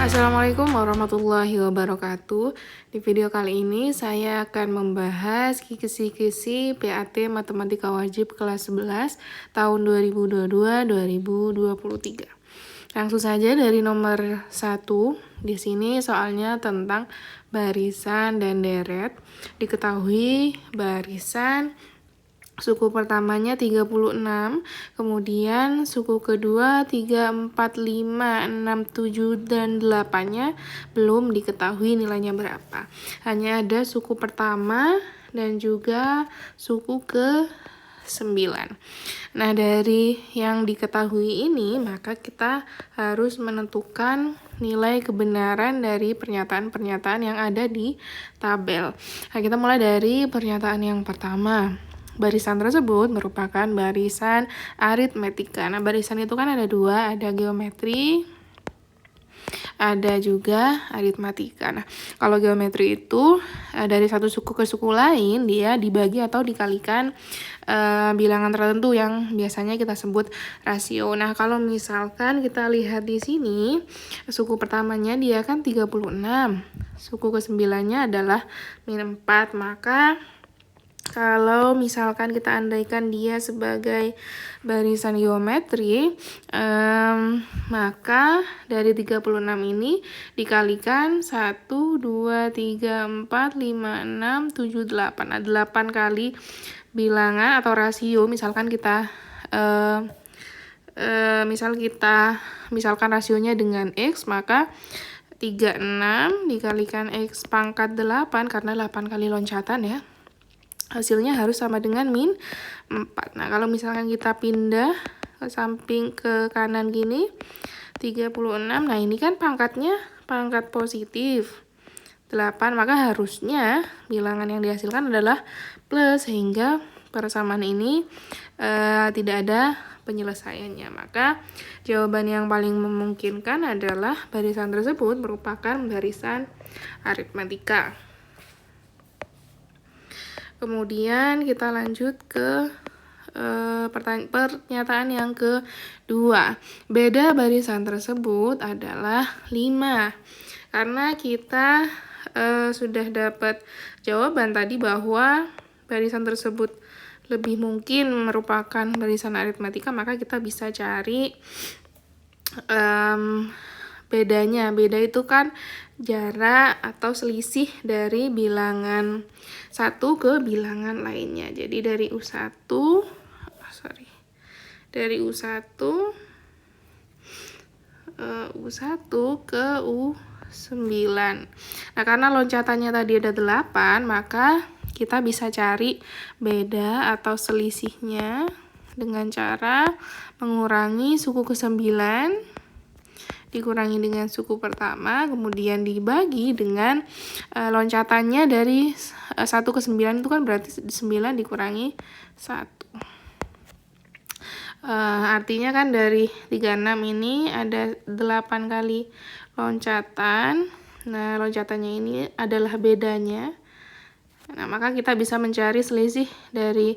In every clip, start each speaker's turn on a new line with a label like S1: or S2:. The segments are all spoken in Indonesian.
S1: Assalamualaikum warahmatullahi wabarakatuh. Di video kali ini saya akan membahas kisi-kisi PAT Matematika Wajib kelas 11 tahun 2022-2023. Langsung saja dari nomor 1. Di sini soalnya tentang barisan dan deret. Diketahui barisan suku pertamanya 36, kemudian suku kedua 3, 4, 5, 6, 7, dan 8-nya belum diketahui nilainya berapa. Hanya ada suku pertama dan juga suku ke-9. Nah, dari yang diketahui ini, maka kita harus menentukan nilai kebenaran dari pernyataan-pernyataan yang ada di tabel. Nah, kita mulai dari pernyataan yang pertama. Barisan tersebut merupakan barisan aritmetika. Nah, barisan itu kan ada dua, ada geometri, ada juga aritmatika. Nah, kalau geometri itu dari satu suku ke suku lain, dia dibagi atau dikalikan bilangan tertentu yang biasanya kita sebut rasio. Nah, kalau misalkan kita lihat di sini, suku pertamanya dia kan 36, suku ke-9-nya adalah -4, maka kalau misalkan kita andaikan dia sebagai barisan geometri, maka dari 36 ini dikalikan 1, 2, 3, 4, 5, 6, 7, 8. Nah, 8 kali bilangan atau rasio, misalkan kita misalkan rasionya dengan X, maka 36 dikalikan X pangkat 8, karena 8 kali loncatan ya. Hasilnya harus sama dengan -4. Nah, kalau misalkan kita pindah ke samping ke kanan gini, 36. Nah, ini kan pangkatnya pangkat positif 8, maka harusnya bilangan yang dihasilkan adalah plus, sehingga persamaan ini tidak ada penyelesaiannya. Maka jawaban yang paling memungkinkan adalah barisan tersebut merupakan barisan aritmetika. Kemudian kita lanjut ke pernyataan yang kedua. Beda barisan tersebut adalah 5. Karena kita sudah dapat jawaban tadi bahwa barisan tersebut lebih mungkin merupakan barisan aritmetika, maka kita bisa cari bedanya. Beda itu kan jarak atau selisih dari bilangan satu ke bilangan lainnya. Jadi dari U1 ke U9. Nah, karena loncatannya tadi ada 8, maka kita bisa cari beda atau selisihnya dengan cara mengurangi suku ke-9 dikurangi dengan suku pertama, kemudian dibagi dengan loncatannya dari 1 ke 9 itu kan berarti 9 dikurangi 1. Artinya kan dari 36 ini ada 8 kali loncatan. Nah, loncatannya ini adalah bedanya. Nah, maka kita bisa mencari selisih dari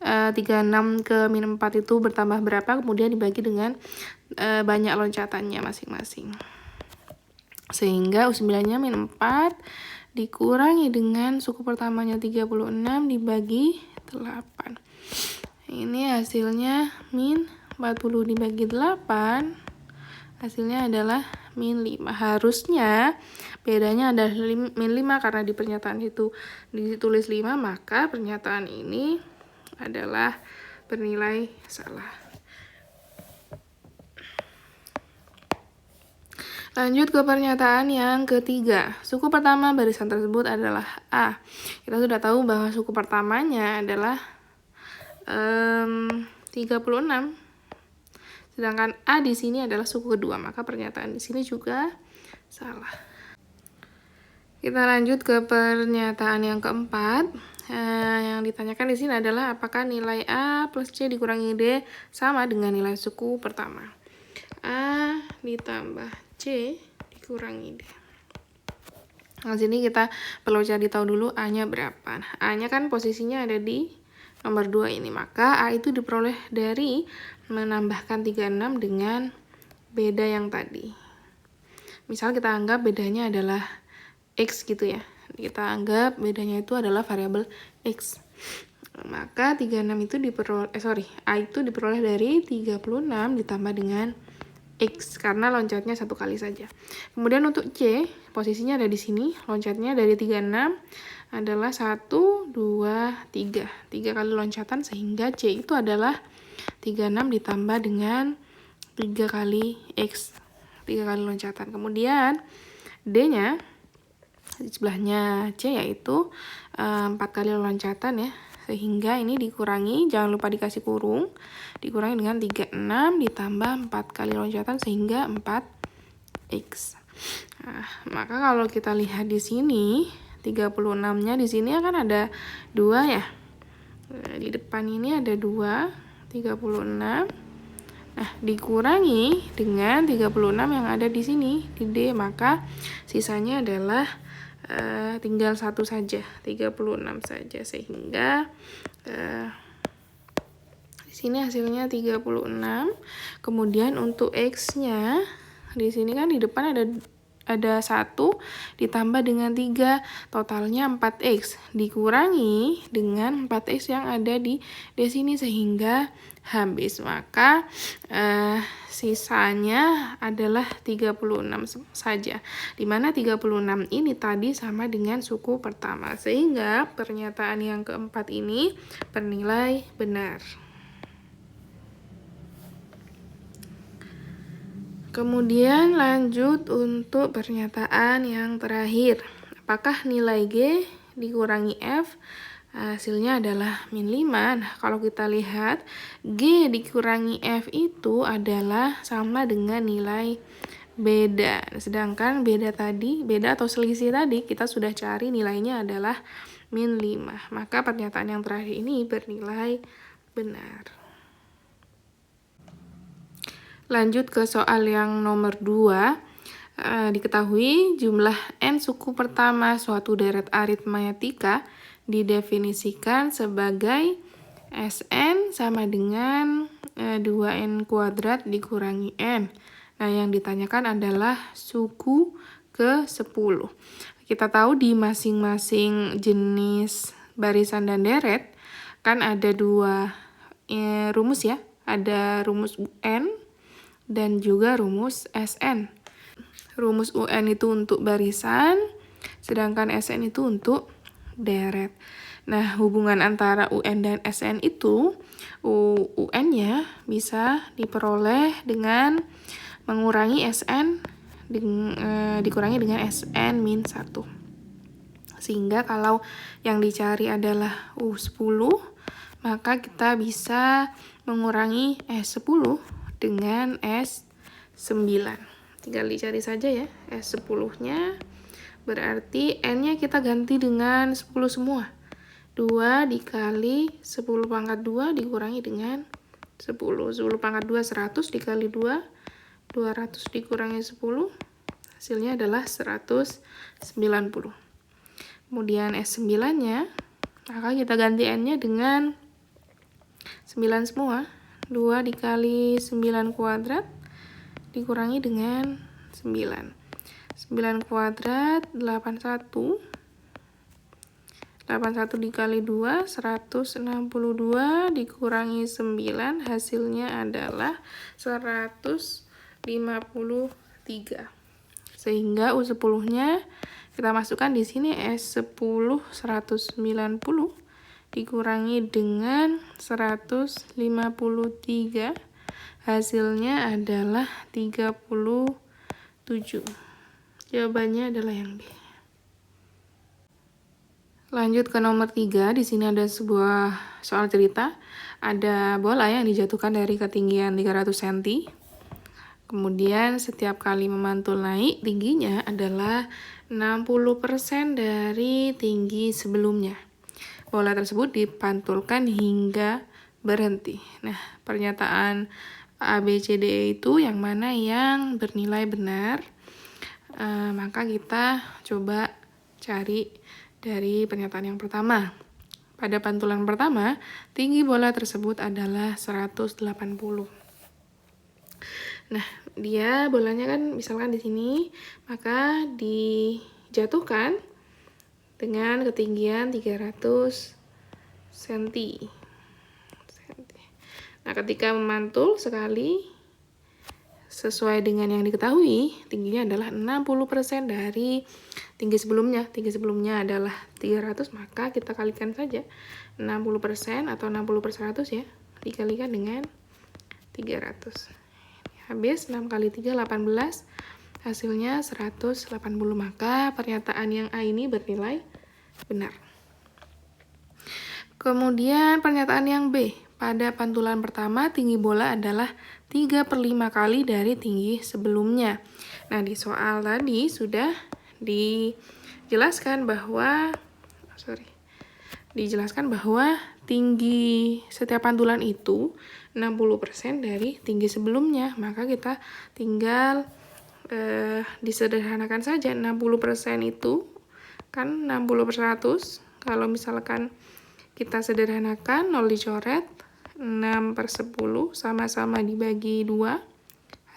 S1: 36 ke -4 itu bertambah berapa, kemudian dibagi dengan banyak loncatannya masing-masing. Sehingga U9-nya -4 dikurangi dengan suku pertamanya 36 dibagi 8. Ini hasilnya -40 dibagi 8, hasilnya adalah -5. Harusnya bedanya adalah -5, karena di pernyataan itu ditulis 5, maka pernyataan ini adalah bernilai salah. Lanjut ke pernyataan yang ketiga. Suku pertama barisan tersebut adalah A. Kita sudah tahu bahwa suku pertamanya adalah 36. Sedangkan A di sini adalah suku kedua, maka pernyataan di sini juga salah. Kita lanjut ke pernyataan yang keempat. Yang ditanyakan di sini adalah apakah nilai A plus C dikurangi D sama dengan nilai suku pertama. A ditambah C dikurangi D. Nah, sini kita perlu cari tahu dulu A-nya berapa. Nah, A-nya kan posisinya ada di nomor 2 ini, maka A itu diperoleh dari menambahkan 36 dengan beda yang tadi. Misal kita anggap bedanya adalah X gitu ya. Kita anggap bedanya itu adalah variabel X. Maka 36 itu A itu diperoleh dari 36 ditambah dengan X, karena loncatnya satu kali saja. Kemudian untuk C, posisinya ada di sini, loncatnya dari 36 adalah 1, 2, 3. 3 kali loncatan, sehingga C itu adalah 36 ditambah dengan 3 kali X. 3 kali loncatan. Kemudian D-nya, di sebelahnya C, yaitu 4 kali loncatan ya. Sehingga ini dikurangi, jangan lupa dikasih kurung, dikurangi dengan 36 ditambah 4 kali loncatan sehingga 4x. Nah, maka kalau kita lihat di sini, 36-nya di sini akan ada 2 ya. Di depan ini ada 2, 36. Nah, dikurangi dengan 36 yang ada di sini, di D, maka sisanya adalah tinggal 1 saja, 36 saja, sehingga di sini hasilnya 36. Kemudian untuk X-nya di sini kan di depan ada 1 ditambah dengan 3, totalnya 4x, dikurangi dengan 4x yang ada di sini sehingga habis. Maka sisanya adalah 36 saja, dimana 36 ini tadi sama dengan suku pertama, sehingga pernyataan yang keempat ini bernilai benar. Kemudian lanjut untuk pernyataan yang terakhir. Apakah nilai G dikurangi F hasilnya adalah min 5? Nah, kalau kita lihat G dikurangi F itu adalah sama dengan nilai beda. Sedangkan beda atau selisih tadi kita sudah cari nilainya adalah min 5. Maka pernyataan yang terakhir ini bernilai benar. Lanjut ke soal yang nomor 2. Diketahui jumlah n suku pertama suatu deret aritmatika didefinisikan sebagai Sn sama dengan 2n kuadrat dikurangi n. Nah, yang ditanyakan adalah suku ke-10. Kita tahu di masing-masing jenis barisan dan deret kan ada 2 rumus ya. Ada rumus UN dan juga rumus SN. Rumus UN itu untuk barisan, sedangkan SN itu untuk deret. Nah, hubungan antara UN dan SN itu, UN-nya bisa diperoleh dengan mengurangi SN dikurangi dengan SN min 1. Sehingga kalau yang dicari adalah U10, maka kita bisa mengurangi S10 dengan S9. Tinggal dicari saja ya, S10-nya. Berarti N-nya kita ganti dengan 10 semua. 2 dikali 10 pangkat 2 dikurangi dengan 10. 10 pangkat 2, 100 dikali 2, 200 dikurangi 10. Hasilnya adalah 190. Kemudian S9-nya, maka kita ganti N-nya dengan 9 semua. 2 dikali 9 kuadrat dikurangi dengan 9. 9 kuadrat 81. 81 dikali 2, 162 dikurangi 9, hasilnya adalah 153. Sehingga U10-nya kita masukkan di sini S10 190 dikurangi dengan 153, hasilnya adalah 37. Jawabannya adalah yang D. Lanjut ke nomor 3, di sini ada sebuah soal cerita. Ada bola yang dijatuhkan dari ketinggian 300 cm. Kemudian setiap kali memantul naik, tingginya adalah 60% dari tinggi sebelumnya. Bola tersebut dipantulkan hingga berhenti. Nah, pernyataan A, B, C, D itu yang mana yang bernilai benar? Maka kita coba cari dari pernyataan yang pertama. Pada pantulan pertama, tinggi bola tersebut adalah 180. Nah, dia bolanya kan misalkan di sini, maka dijatuhkan dengan ketinggian 300 cm. Nah, ketika memantul sekali, sesuai dengan yang diketahui, tingginya adalah 60% dari tinggi sebelumnya. Tinggi sebelumnya adalah 300, maka kita kalikan saja 60% atau 60/100 ya, dikalikan dengan 300. Habis 6 kali 3, 18. Hasilnya 180, maka pernyataan yang A ini bernilai benar. Kemudian pernyataan yang B. Pada pantulan pertama, tinggi bola adalah 3/5 kali dari tinggi sebelumnya. Nah, di soal tadi sudah dijelaskan bahwa tinggi setiap pantulan itu 60% dari tinggi sebelumnya. Maka kita tinggal disederhanakan saja. 60% itu kan 60/100. Kalau misalkan kita sederhanakan, 0 dicoret, 6/10 sama-sama dibagi 2,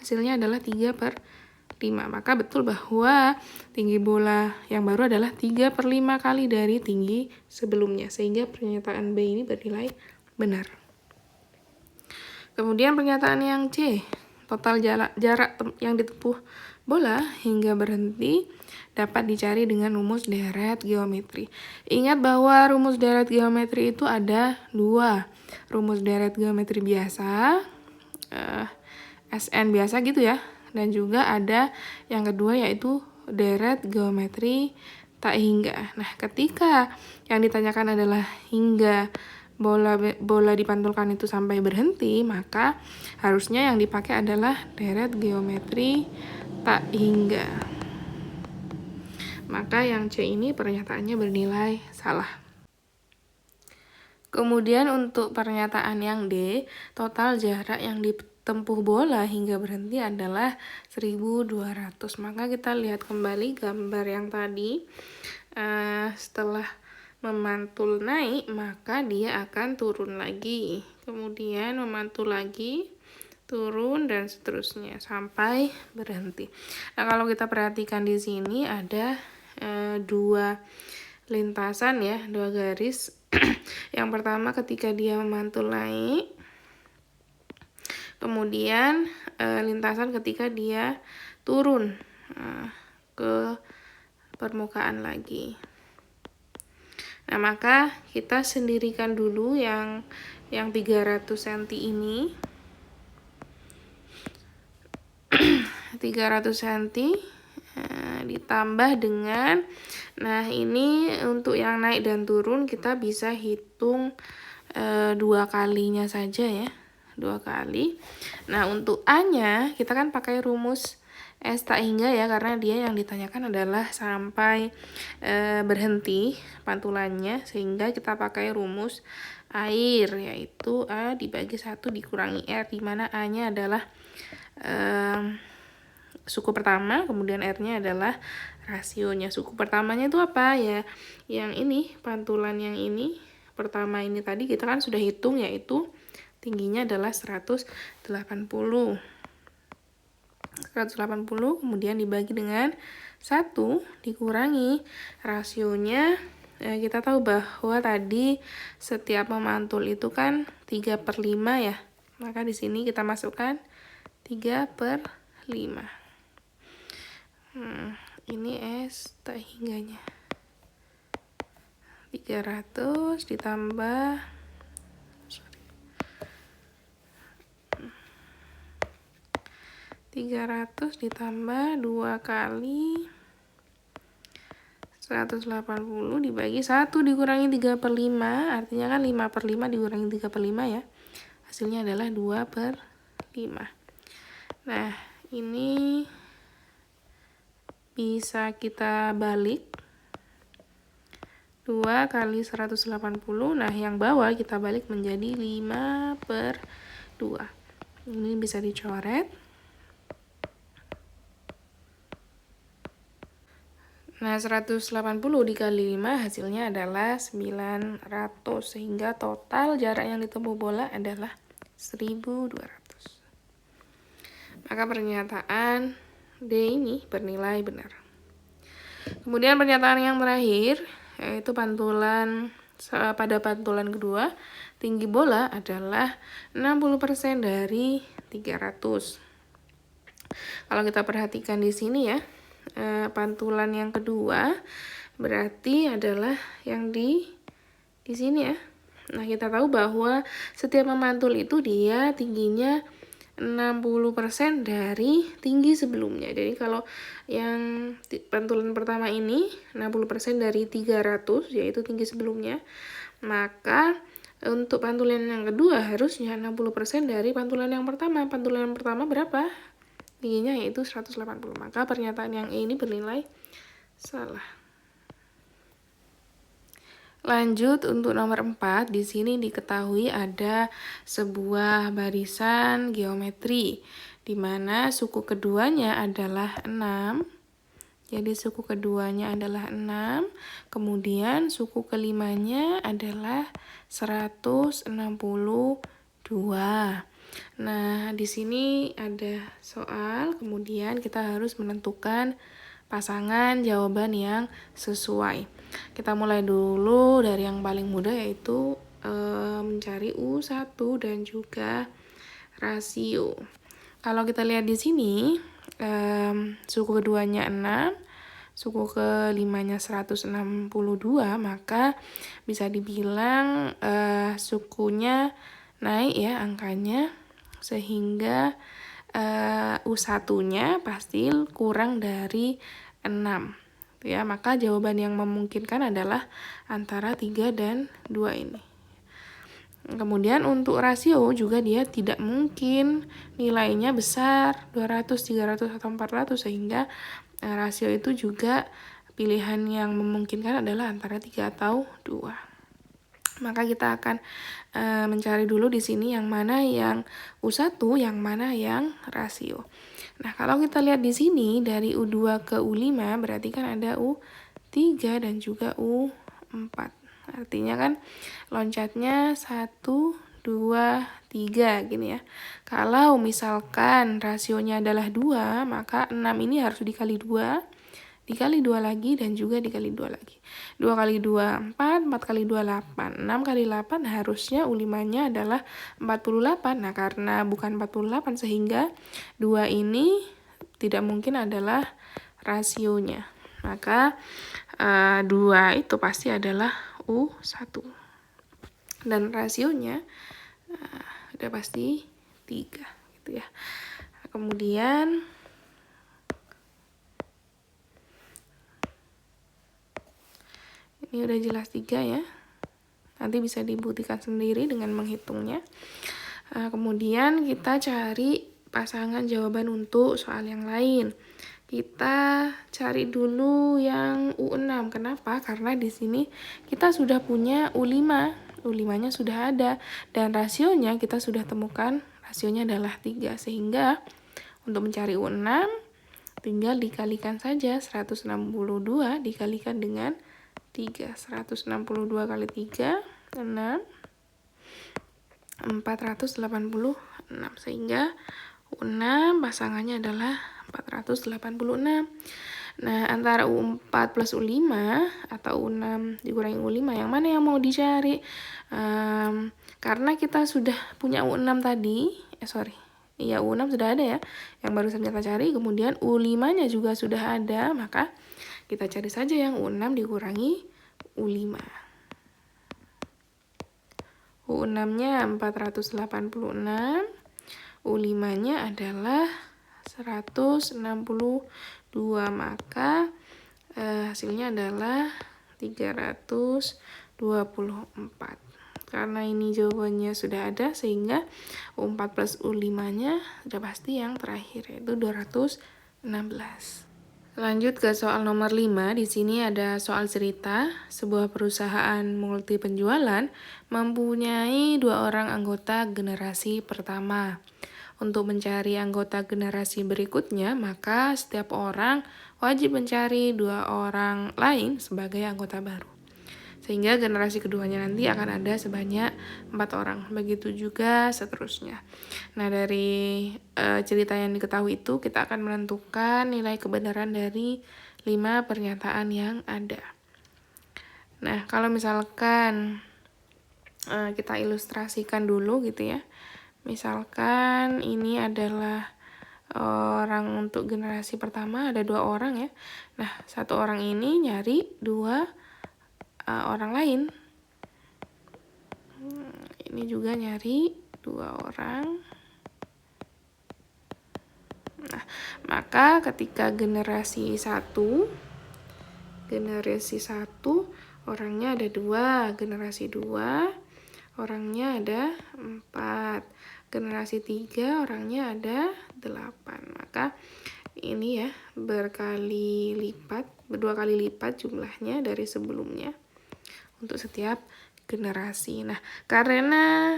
S1: hasilnya adalah 3/5. Maka betul bahwa tinggi bola yang baru adalah 3/5 kali dari tinggi sebelumnya, sehingga pernyataan B ini bernilai benar. Kemudian pernyataan yang C, total jarak yang ditempuh bola hingga berhenti dapat dicari dengan rumus deret geometri. Ingat bahwa rumus deret geometri itu ada 2. Rumus deret geometri biasa, SN biasa gitu ya. Dan juga ada yang kedua yaitu deret geometri tak hingga. Nah, ketika yang ditanyakan adalah hingga bola dipantulkan itu sampai berhenti, maka harusnya yang dipakai adalah deret geometri tak hingga. Maka yang C ini pernyataannya bernilai salah. Kemudian untuk pernyataan yang D, total jarak yang ditempuh bola hingga berhenti adalah 1.200. Maka kita lihat kembali gambar yang tadi. Setelah memantul naik, maka dia akan turun lagi. Kemudian memantul lagi, turun, dan seterusnya sampai berhenti. Nah, kalau kita perhatikan di sini ada 2 lintasan ya, 2 garis. Yang pertama ketika dia memantul naik, kemudian lintasan ketika dia turun ke permukaan lagi. Nah, maka kita sendirikan dulu yang 300 cm ini. 300 cm ditambah dengan, nah ini untuk yang naik dan turun kita bisa hitung 2 kalinya saja ya, 2 kali. Nah, untuk A-nya kita kan pakai rumus S tak hingga ya, karena dia yang ditanyakan adalah sampai berhenti pantulannya, sehingga kita pakai rumus air, yaitu A dibagi 1 dikurangi R, di mana A-nya adalah suku pertama, kemudian R-nya adalah rasionya. Suku pertamanya itu apa ya? Yang ini, pantulan yang ini, pertama ini tadi kita kan sudah hitung, yaitu tingginya adalah 180. 180 kemudian dibagi dengan 1 dikurangi rasionya. Kita tahu bahwa tadi setiap memantul itu kan 3/5 ya. Maka di sini kita masukkan 3/5. Ini S tak hingganya. 300 ditambah 300 ditambah 2 kali 180 dibagi 1 dikurangi 3/5, artinya kan 5/5 dikurangi 3/5 ya. Hasilnya adalah 2/5. Nah, ini bisa kita balik. 2 kali 180, nah yang bawah kita balik menjadi 5/2. Ini bisa dicoret. Nah, 180 dikali 5 hasilnya adalah 900, sehingga total jarak yang ditempuh bola adalah 1.200. Maka pernyataan D ini bernilai benar. Kemudian pernyataan yang terakhir, yaitu pada pantulan kedua, tinggi bola adalah 60% dari 300. Kalau kita perhatikan di sini ya, pantulan yang kedua berarti adalah yang di sini ya. Nah, kita tahu bahwa setiap memantul itu dia tingginya 60% dari tinggi sebelumnya. Jadi kalau yang pantulan pertama ini 60% dari 300, yaitu tinggi sebelumnya, maka untuk pantulan yang kedua harusnya 60% dari pantulan yang pertama. Pantulan yang pertama berapa? Tingginya yaitu 180. Maka pernyataan yang E ini bernilai salah. Lanjut untuk nomor 4, di sini diketahui ada sebuah barisan geometri di mana suku keduanya adalah 6. Jadi suku keduanya adalah 6, kemudian suku kelimanya adalah 162. Nah, di sini ada soal, kemudian kita harus menentukan pasangan jawaban yang sesuai. Kita mulai dulu dari yang paling mudah, yaitu mencari U1 dan juga rasio. Kalau kita lihat di sini, suku keduanya 6, suku kelimanya 162, maka bisa dibilang sukunya naik ya angkanya, sehingga U1-nya pasti kurang dari 6. Ya, maka jawaban yang memungkinkan adalah antara 3 dan 2 ini. Kemudian untuk rasio juga dia tidak mungkin nilainya besar 200, 300, atau 400, sehingga rasio itu juga pilihan yang memungkinkan adalah antara 3 atau 2. Maka kita akan mencari dulu di sini yang mana yang U1, yang mana yang rasio. Nah, kalau kita lihat di sini dari U2 ke U5 berarti kan ada U3 dan juga U4. Artinya kan loncatnya 1, 2, 3 gini ya. Kalau misalkan rasionya adalah 2, maka 6 ini harus dikali 2, dikali 2 lagi, dan juga dikali 2 lagi. 2 kali 2, 4, 4 kali 2, 8. 6 kali 8 harusnya U5-nya adalah 48. Nah, karena bukan 48 sehingga 2 ini tidak mungkin adalah rasionya. Maka 2 itu pasti adalah U1. Dan rasionya udah pasti 3 gitu ya. Kemudian ini udah jelas 3 ya. Nanti bisa dibuktikan sendiri dengan menghitungnya. Kemudian kita cari pasangan jawaban untuk soal yang lain. Kita cari dulu yang U6. Kenapa? Karena di sini kita sudah punya U5. U5-nya sudah ada. Dan rasionya kita sudah temukan, rasionya adalah 3. Sehingga untuk mencari U6, tinggal dikalikan saja 162 dikalikan dengan 3. 162 kali 3, 6. 486. Sehingga U6 pasangannya adalah 486. Nah, antara U4 plus U5 atau U6 dikurangi U5, yang mana yang mau dicari? Karena kita sudah punya U6 tadi, U6 sudah ada ya, yang barusan kita cari, kemudian U5-nya juga sudah ada, maka kita cari saja yang U6 dikurangi U5. U6-nya 486, U5-nya adalah 162, maka hasilnya adalah 324. Karena ini jawabannya sudah ada, sehingga U4 plus U5-nya sudah pasti yang terakhir, yaitu 216. Lanjut ke soal nomor 5. Di sini ada soal cerita. Sebuah perusahaan multi penjualan mempunyai 2 orang anggota generasi pertama. Untuk mencari anggota generasi berikutnya, maka setiap orang wajib mencari 2 orang lain sebagai anggota baru. Sehingga generasi keduanya nanti akan ada sebanyak 4 orang. Begitu juga seterusnya. Nah, dari cerita yang diketahui itu kita akan menentukan nilai kebenaran dari 5 pernyataan yang ada. Nah, kalau misalkan kita ilustrasikan dulu gitu ya. Misalkan ini adalah orang untuk generasi pertama, ada 2 orang ya. Nah, 1 orang ini nyari 2 orang lain. Ini juga nyari 2 orang. Nah, maka ketika generasi 1 orangnya ada 2, generasi 2 orangnya ada 4, generasi 3 orangnya ada 8. Maka ini ya berdua kali lipat jumlahnya dari sebelumnya untuk setiap generasi. Nah, karena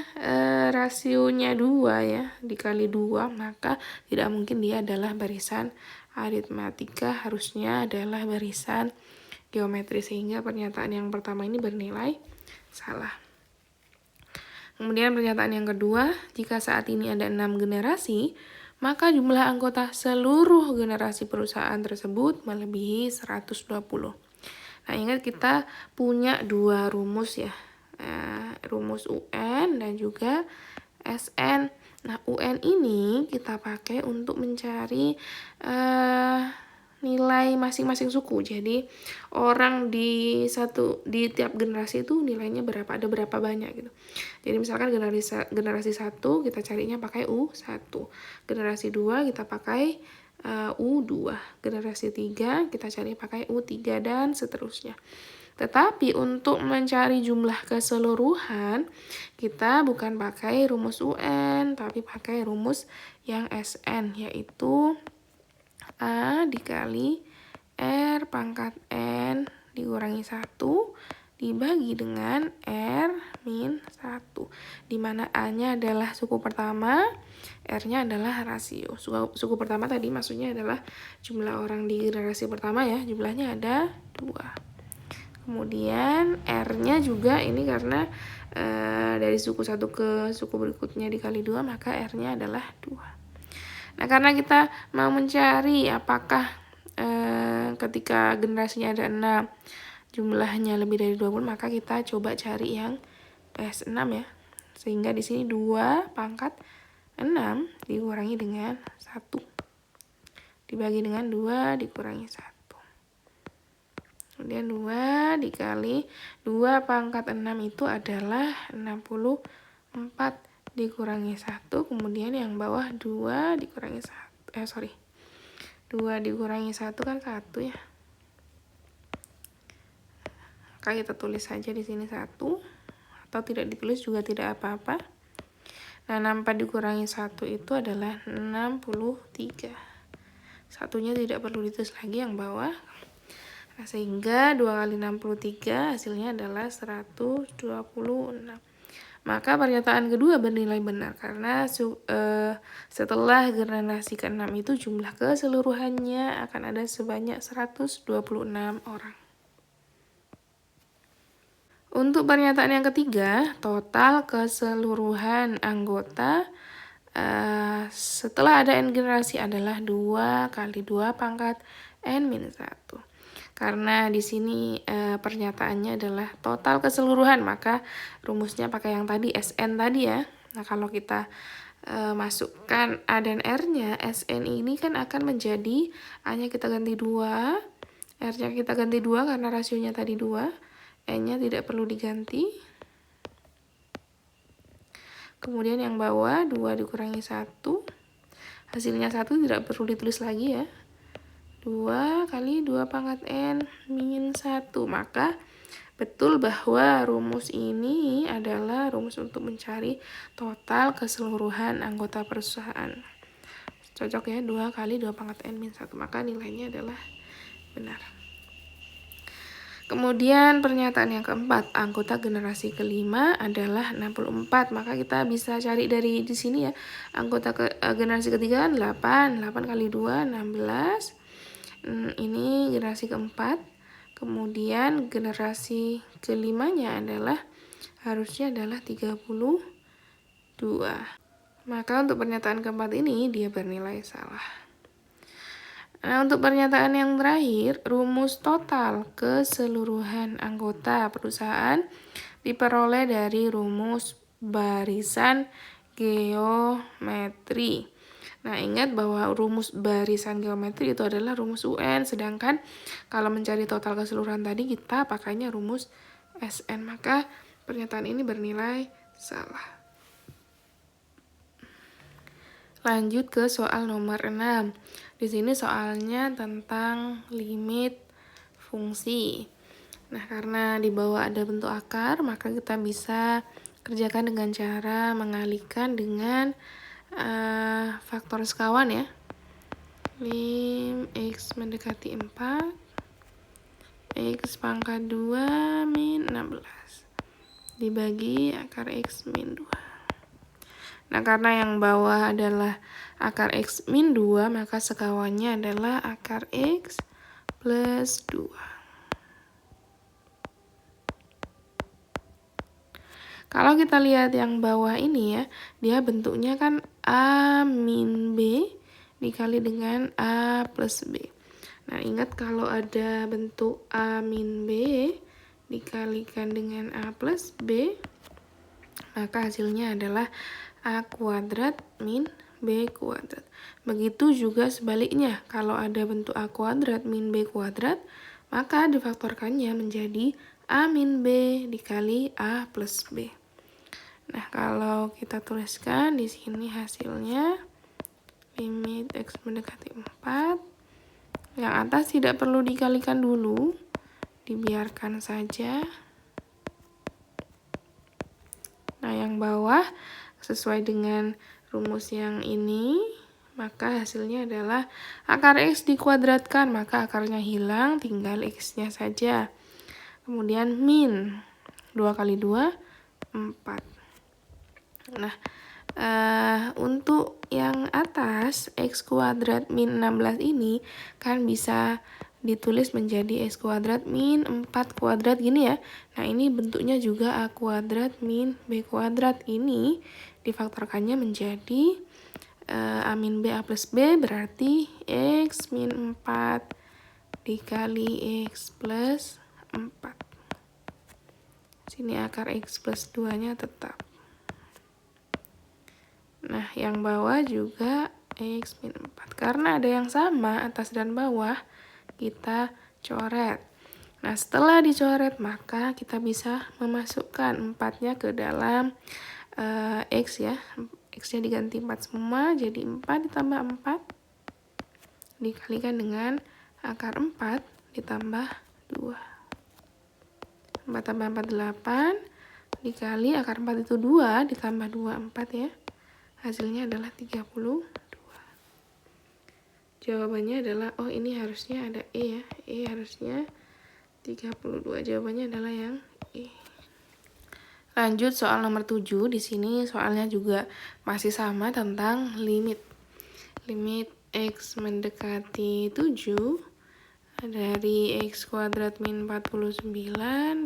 S1: rasionya 2 ya, dikali 2, maka tidak mungkin dia adalah barisan aritmatika, harusnya adalah barisan geometri, sehingga pernyataan yang pertama ini bernilai salah. Kemudian pernyataan yang kedua, jika saat ini ada 6 generasi, maka jumlah anggota seluruh generasi perusahaan tersebut melebihi 120. Nah, ingat kita punya 2 rumus ya, rumus UN dan juga SN. Nah, UN ini kita pakai untuk mencari nilai masing-masing suku. Jadi orang di tiap generasi itu nilainya berapa, ada berapa banyak gitu. Jadi misalkan generasi 1 kita carinya pakai U1. Generasi 2 kita pakai U2. Generasi 3 kita cari pakai U3 dan seterusnya. Tetapi untuk mencari jumlah keseluruhan, kita bukan pakai rumus UN, tapi pakai rumus yang SN, yaitu A dikali R pangkat N dikurangi 1 dibagi dengan R min 1. Dimana A-nya adalah suku pertama, R-nya adalah rasio. Suku pertama tadi maksudnya adalah jumlah orang di generasi pertama ya, jumlahnya ada 2. Kemudian R-nya juga ini karena dari suku 1 ke suku berikutnya dikali 2, maka R-nya adalah 2. Nah, karena kita mau mencari apakah ketika generasinya ada 6, jumlahnya lebih dari 20, maka kita coba cari yang S6 ya. Sehingga di sini 2 pangkat 6 dikurangi dengan 1. Dibagi dengan 2 dikurangi 1. Kemudian 2 dikali 2 pangkat 6 itu adalah 64 dikurangi 1, kemudian yang bawah 2 dikurangi 1. 2 dikurangi 1 kan 1 ya. Maka kita tulis saja di sini 1, atau tidak ditulis juga tidak apa-apa. Nah, 64 dikurangi 1 itu adalah 63. Satunya tidak perlu ditulis lagi yang bawah. Nah, sehingga 2 kali 63 hasilnya adalah 126. Maka pernyataan kedua bernilai benar karena setelah generasi ke-6 itu jumlah keseluruhannya akan ada sebanyak 126 orang. Untuk pernyataan yang ketiga, total keseluruhan anggota setelah ada N generasi adalah 2 kali 2 pangkat N-1. Karena di sini pernyataannya adalah total keseluruhan, maka rumusnya pakai yang tadi SN tadi ya. Nah, kalau kita masukkan A dan R-nya, SN ini kan akan menjadi A-nya kita ganti 2, R-nya kita ganti 2 karena rasionya tadi 2, N-nya tidak perlu diganti. Kemudian yang bawah 2 dikurangi 1, hasilnya 1 tidak perlu ditulis lagi ya. 2 kali 2 pangkat N min 1. Maka betul bahwa rumus ini adalah rumus untuk mencari total keseluruhan anggota perusahaan. Cocok ya, 2 kali 2 pangkat N min 1. Maka nilainya adalah benar. Kemudian pernyataan yang keempat, anggota generasi kelima adalah 64. Maka kita bisa cari dari di sini ya. Anggota generasi ketiga kan 8. 8 kali 2, 16. Ini generasi keempat, Kemudian generasi kelimanya harusnya adalah 32. Maka untuk pernyataan keempat ini dia bernilai salah. Nah, untuk pernyataan yang terakhir, rumus total keseluruhan anggota perusahaan diperoleh dari rumus barisan geometri. Nah, ingat bahwa rumus barisan geometri itu adalah rumus UN, sedangkan kalau mencari total keseluruhan tadi kita pakainya rumus SN, maka pernyataan ini bernilai salah. Lanjut ke soal nomor 6. Di sini soalnya tentang limit fungsi. Nah, karena di bawah ada bentuk akar, maka kita bisa kerjakan dengan cara mengalihkan dengan faktor sekawan ya. Lim X mendekati 4, X pangkat 2 min 16 dibagi akar X min 2. Nah, karena yang bawah adalah akar X min 2, maka sekawannya adalah akar X plus 2. Kalau kita lihat yang bawah ini ya, dia bentuknya kan A min B dikali dengan A plus B. Nah, ingat kalau ada bentuk A min B dikalikan dengan A plus B, maka hasilnya adalah A kuadrat min B kuadrat. Begitu juga sebaliknya, kalau ada bentuk A kuadrat min B kuadrat, maka difaktorkannya menjadi A min B dikali A plus B. Nah, kalau kita tuliskan di sini hasilnya limit X mendekati 4. Yang atas tidak perlu dikalikan dulu, dibiarkan saja. Nah, yang bawah sesuai dengan rumus yang ini, maka hasilnya adalah akar X dikuadratkan, maka akarnya hilang, tinggal X-nya saja. Kemudian min 2 kali 2, 4. Nah, untuk yang atas X kuadrat min 16 ini kan bisa ditulis menjadi X kuadrat min 4 kuadrat gini ya. Nah, ini bentuknya juga A kuadrat min B kuadrat. Ini difaktorkannya menjadi A min B A plus B, berarti X min 4 dikali X plus 4. Sini akar X plus 2-nya tetap. Nah, yang bawah juga X min 4. Karena ada yang sama atas dan bawah, kita coret. Nah, setelah dicoret, maka kita bisa memasukkan 4-nya ke dalam X ya. X-nya diganti 4 semua, jadi 4 ditambah 4 dikalikan dengan akar 4 ditambah 2. 4 tambah 4, 8 dikali akar 4 itu 2 ditambah 2, 4 ya. Hasilnya adalah 32. Jawabannya adalah, oh ini harusnya ada E ya. E harusnya 32. Jawabannya adalah yang E. Lanjut soal nomor 7. Di sini soalnya juga masih sama tentang limit. Limit X mendekati 7 dari X kuadrat min 49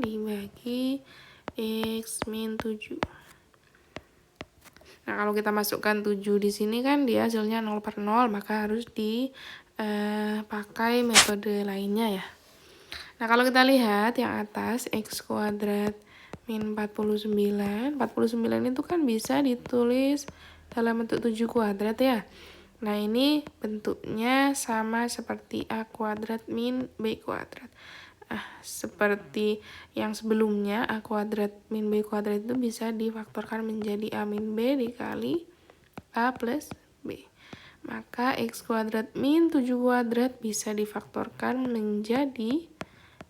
S1: dibagi X min 7. Nah, kalau kita masukkan 7 di sini kan dia hasilnya 0/0, maka harus dipakai metode lainnya ya. Nah, kalau kita lihat yang atas X kuadrat min 49 itu kan bisa ditulis dalam bentuk 7 kuadrat ya. Nah, ini bentuknya sama seperti A kuadrat min B kuadrat. Seperti yang sebelumnya, A kuadrat min B kuadrat itu bisa difaktorkan menjadi A min B dikali A plus B. Maka X kuadrat min 7 kuadrat bisa difaktorkan menjadi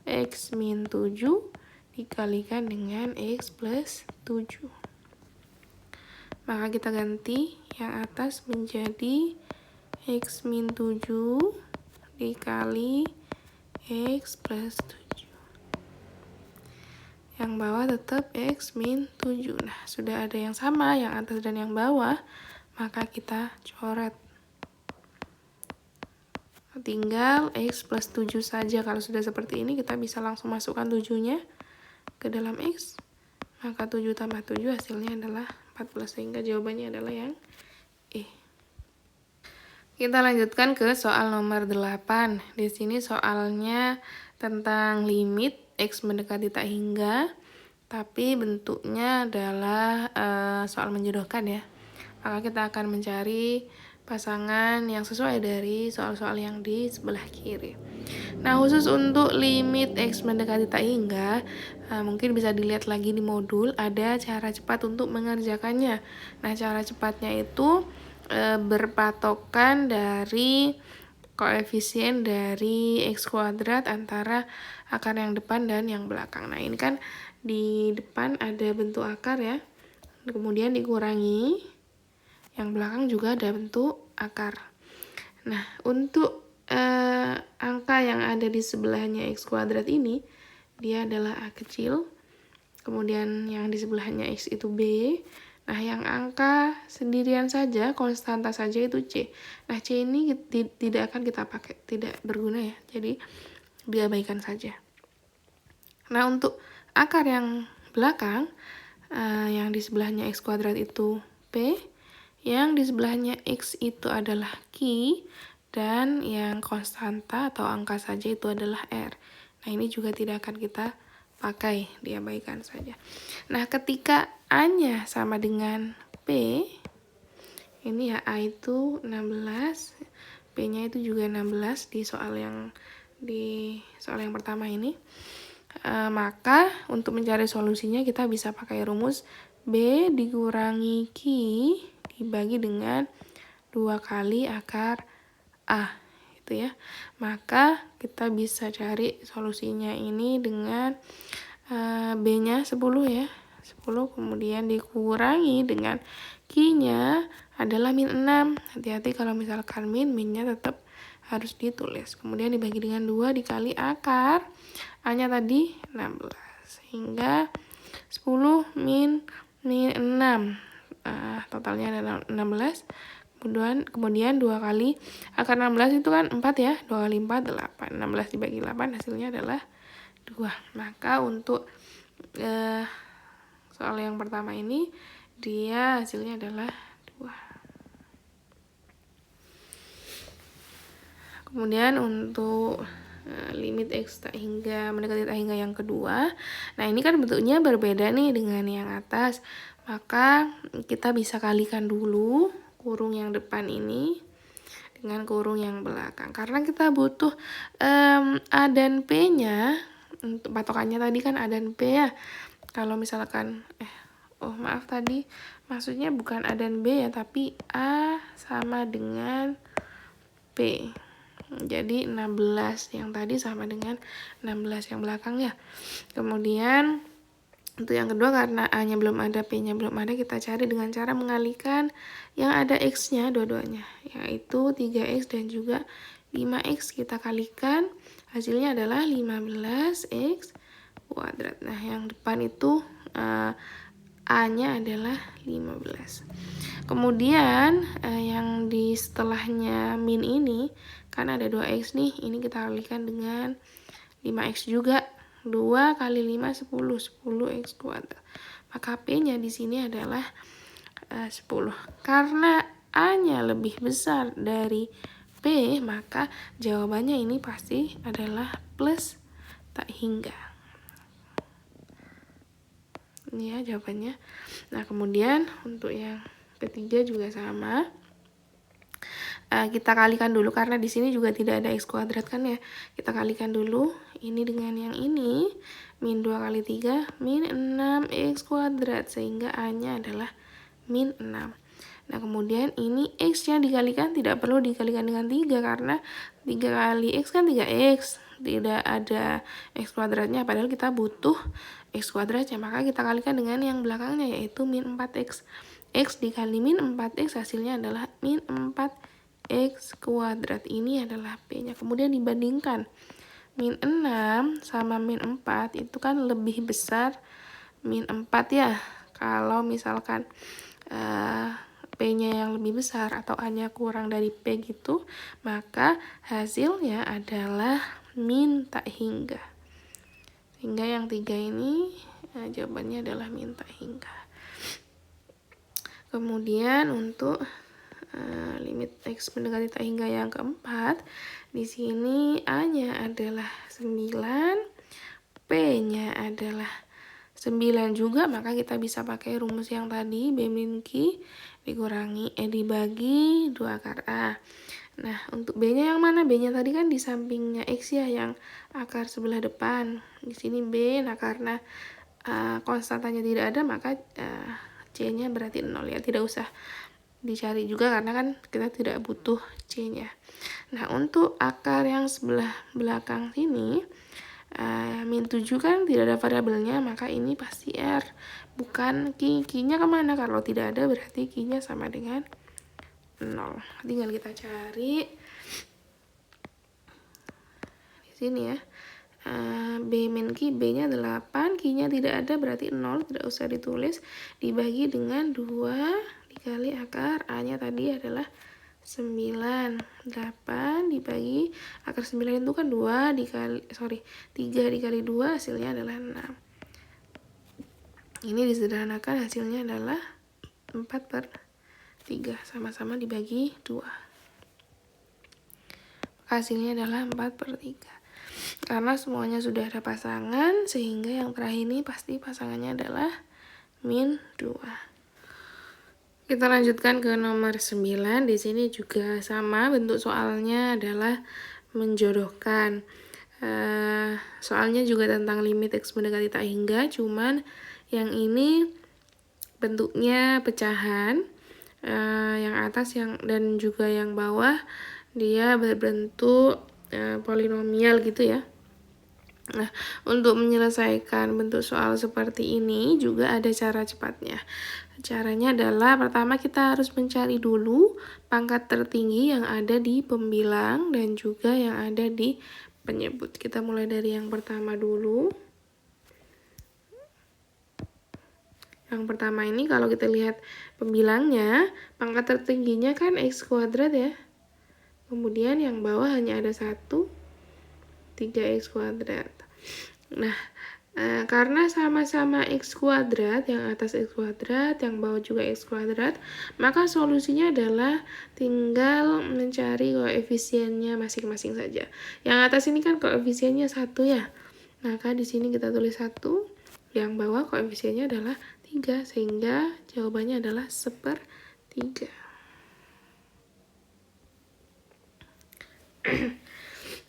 S1: X min 7 dikalikan dengan X plus 7. Maka kita ganti yang atas menjadi X min 7 dikali X plus 7. Yang bawah tetap X min 7. Nah, sudah ada yang sama, yang atas dan yang bawah, maka kita coret. tinggal X plus 7 saja. Kalau sudah seperti ini kita bisa langsung masukkan 7-nya ke dalam X. Maka 7 tambah 7 hasilnya adalah 14, sehingga jawabannya adalah yang E. Kita lanjutkan ke soal nomor 8. Di sini soalnya tentang limit X mendekati tak hingga, tapi bentuknya adalah soal menjodohkan ya. Maka kita akan mencari pasangan yang sesuai dari soal-soal yang di sebelah kiri. Nah, khusus untuk limit X mendekati tak hingga, mungkin bisa dilihat lagi di modul, ada cara cepat untuk mengerjakannya. Nah, cara cepatnya itu berpatokan dari koefisien dari X kuadrat antara akar yang depan dan yang belakang. Nah, ini kan di depan ada bentuk akar ya, kemudian dikurangi, yang belakang juga ada bentuk akar. Nah, untuk angka yang ada di sebelahnya X kuadrat ini, dia adalah A kecil, kemudian yang di sebelahnya X itu B. Nah, yang angka sendirian saja, konstanta saja itu C. Nah, C ini tidak akan kita pakai, tidak berguna ya, jadi diabaikan saja. Nah, untuk akar yang belakang, yang di sebelahnya X kuadrat itu P, yang di sebelahnya X itu adalah Q, dan yang konstanta atau angka saja itu adalah R. Nah, ini juga tidak akan kita pakai, diabaikan saja. Nah, ketika A-nya sama dengan P, ini ya A itu 16, P-nya itu juga 16 di soal yang pertama ini. Maka untuk mencari solusinya kita bisa pakai rumus B dikurangi Q dibagi dengan 2 kali akar A, itu ya. Maka kita bisa cari solusinya ini dengan B-nya 10 ya. 10 kemudian dikurangi dengan Q-nya adalah min 6. Hati-hati kalau misalkan min-nya tetap harus ditulis. Kemudian dibagi dengan 2 dikali akar A-nya tadi 16. Sehingga 10 min 6. Totalnya adalah 16. Kemudian 2 kali akar 16 itu kan 4 ya. 2 kali 4 8. 16 dibagi 8 hasilnya adalah 2. Maka untuk soal yang pertama ini dia hasilnya adalah 2. Kemudian untuk limit X tak hingga mendekati tak hingga yang kedua, nah ini kan bentuknya berbeda nih dengan yang atas, maka kita bisa kalikan dulu kurung yang depan ini dengan kurung yang belakang, karena kita butuh A dan P-nya. Untuk patokannya tadi kan A dan P ya. Kalau misalkan maaf tadi maksudnya bukan A dan B ya, tapi A sama dengan P. Jadi 16 yang tadi sama dengan 16 yang belakang ya. Kemudian untuk yang kedua, karena A-nya belum ada, P-nya belum ada, kita cari dengan cara mengalihkan yang ada X-nya dua-duanya, yaitu 3X dan juga 5X. Kita kalikan, hasilnya adalah 15X kuadrat. Nah, yang depan itu A-nya adalah 15. Kemudian yang di setelahnya min ini, kan ada 2X nih, ini kita kalikan dengan 5X juga. 2 kali 5, 10. 10X kuadrat. Maka P-nya di sini adalah 10. Karena A-nya lebih besar dari P, maka jawabannya ini pasti adalah plus tak hingga. Ini ya jawabannya. Nah, kemudian untuk yang ketiga juga sama. Kita kalikan dulu karena di sini juga tidak ada X kuadrat kan ya. Kita kalikan dulu ini dengan yang ini. Min 2 kali 3 min 6X kuadrat, sehingga A-nya adalah min 6. Nah, kemudian ini X-nya dikalikan, tidak perlu dikalikan dengan 3 karena 3 kali X kan 3X. Tidak ada X kuadratnya, padahal kita butuh X kuadratnya. Maka kita kalikan dengan yang belakangnya, yaitu min 4X. X dikali min 4X hasilnya adalah min 4X kuadrat. Ini adalah P-nya. Kemudian dibandingkan. Min 6 sama min 4 itu kan lebih besar min 4 ya. Kalau misalkan P-nya yang lebih besar atau A-nya kurang dari P gitu, maka hasilnya adalah min tak hingga. Sehingga yang 3 ini jawabannya adalah min tak hingga. Kemudian untuk limit X mendekati tak hingga yang keempat, di sini A-nya adalah 9, P-nya adalah 9 juga, maka kita bisa pakai rumus yang tadi, B min Q dibagi 2 akar A. Nah, untuk B-nya yang mana? B-nya tadi kan di sampingnya X ya, yang akar sebelah depan. Di sini B, nah karena konstantanya tidak ada, maka C-nya berarti 0 ya. Tidak usah dicari juga karena kan kita tidak butuh C-nya. Nah, untuk akar yang sebelah belakang sini, min 7 kan tidak ada variabelnya, maka ini pasti R, bukan Q. Q-nya kemana? Kalau tidak ada berarti Q-nya sama dengan 0. Tinggal kita cari di sini ya. B min Q, B-nya 8, Q-nya tidak ada berarti 0, tidak usah ditulis, dibagi dengan 2 dikali akar A-nya tadi adalah 9, 8 dibagi akar 9 itu kan 3 dikali 2 hasilnya adalah 6. Ini disederhanakan hasilnya adalah 4/3, sama-sama dibagi 2. Hasilnya adalah 4/3. Karena semuanya sudah ada pasangan, sehingga yang terakhir ini pasti pasangannya adalah min 2. Kita lanjutkan ke nomor 9. Di sini juga sama, bentuk soalnya adalah menjodohkan. Soalnya juga tentang limit X mendekati tak hingga, cuman yang ini bentuknya pecahan. Yang atas dan juga yang bawah dia berbentuk polinomial gitu ya. Nah, untuk menyelesaikan bentuk soal seperti ini juga ada cara cepatnya. Caranya adalah pertama kita harus mencari dulu pangkat tertinggi yang ada di pembilang dan juga yang ada di penyebut. Kita mulai dari yang pertama dulu. Yang pertama ini kalau kita lihat pembilangnya, pangkat tertingginya kan X kuadrat ya. Kemudian yang bawah hanya ada 1, 3X kuadrat. Nah, karena sama-sama X kuadrat, yang atas X kuadrat, yang bawah juga X kuadrat, maka solusinya adalah tinggal mencari koefisiennya masing-masing saja. Yang atas ini kan koefisiennya 1 ya, maka di sini kita tulis 1, yang bawah koefisiennya adalah 3, sehingga jawabannya adalah 1/3.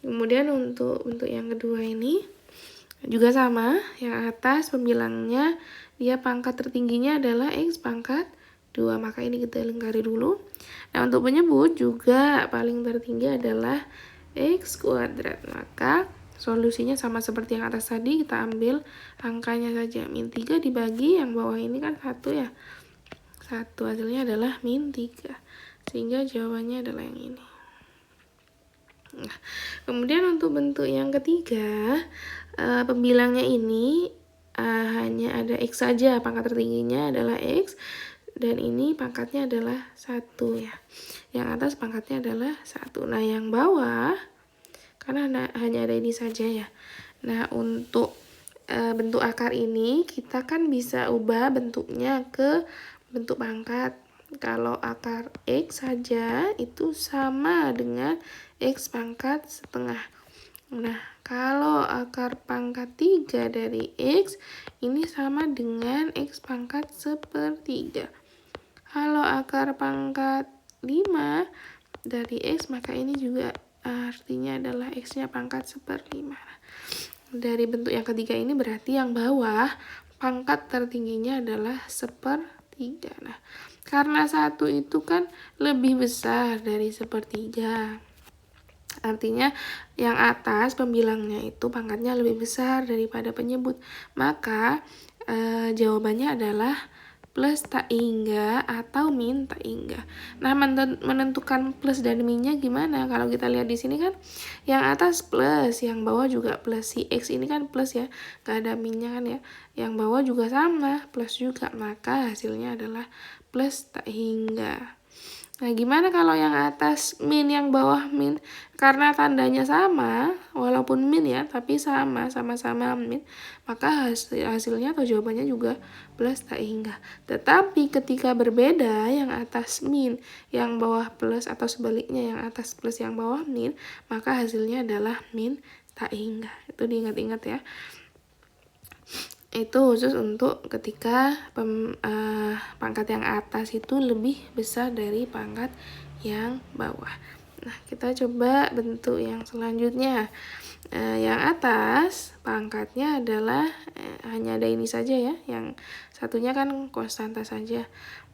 S1: Kemudian untuk bentuk yang kedua ini juga sama, yang atas pembilangnya dia pangkat tertingginya adalah X pangkat 2, maka ini kita lingkari dulu. Nah, untuk penyebut juga paling tertinggi adalah X kuadrat, maka solusinya sama seperti yang atas tadi, kita ambil angkanya saja, min 3 dibagi yang bawah ini kan 1 ya, 1, hasilnya adalah min 3, sehingga jawabannya adalah yang ini. Nah, kemudian untuk bentuk yang ketiga, pembilangnya ini hanya ada X saja, pangkat tertingginya adalah X, dan ini pangkatnya adalah 1 ya. Yang atas pangkatnya adalah 1. Nah, yang bawah, karena hanya ada ini saja ya. Nah, untuk bentuk akar ini, kita kan bisa ubah bentuknya ke bentuk pangkat. Kalau akar X saja itu sama dengan X pangkat setengah. Nah, kalau akar pangkat 3 dari X, ini sama dengan X pangkat 1/3. Kalau akar pangkat 5 dari X, maka ini juga artinya adalah X-nya pangkat 1/5. Dari bentuk yang ketiga ini berarti yang bawah, pangkat tertingginya adalah 1/3. Nah, karena 1 itu kan lebih besar dari 1/3. Artinya yang atas pembilangnya itu pangkatnya lebih besar daripada penyebut. Maka jawabannya adalah plus tak hingga atau min tak hingga. Nah, menentukan plus dan minnya gimana? Kalau kita lihat di sini kan yang atas plus, yang bawah juga plus. Si X ini kan plus ya, gak ada minnya kan ya. Yang bawah juga sama, plus juga. Maka hasilnya adalah plus tak hingga. Nah, gimana kalau yang atas min, yang bawah min? Karena tandanya sama, walaupun min ya, tapi sama-sama min, maka hasilnya atau jawabannya juga plus tak hingga. Tetapi ketika berbeda, yang atas min, yang bawah plus, atau sebaliknya yang atas plus, yang bawah min, maka hasilnya adalah min tak hingga. Itu diingat-ingat ya. Itu khusus untuk ketika pangkat yang atas itu lebih besar dari pangkat yang bawah. Nah, kita coba bentuk yang selanjutnya. Yang atas pangkatnya adalah hanya ada ini saja ya, yang satunya kan konstanta saja.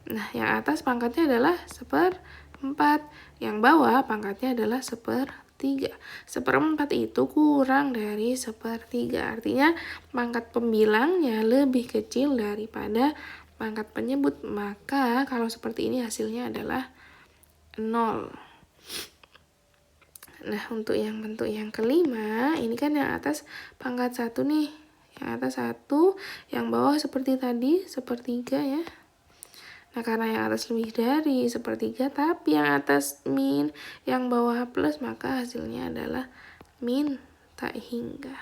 S1: Nah, yang atas pangkatnya adalah 1/4, yang bawah pangkatnya adalah 1/3. 1/4 itu kurang dari 1/3, artinya pangkat pembilangnya lebih kecil daripada pangkat penyebut, maka kalau seperti ini hasilnya adalah 0. Nah, untuk yang bentuk yang kelima, ini kan yang atas pangkat 1 nih, yang atas 1, yang bawah seperti tadi, 1/3 ya. Nah, karena yang atas lebih dari 1/3, tapi yang atas min, yang bawah plus, maka hasilnya adalah min tak hingga.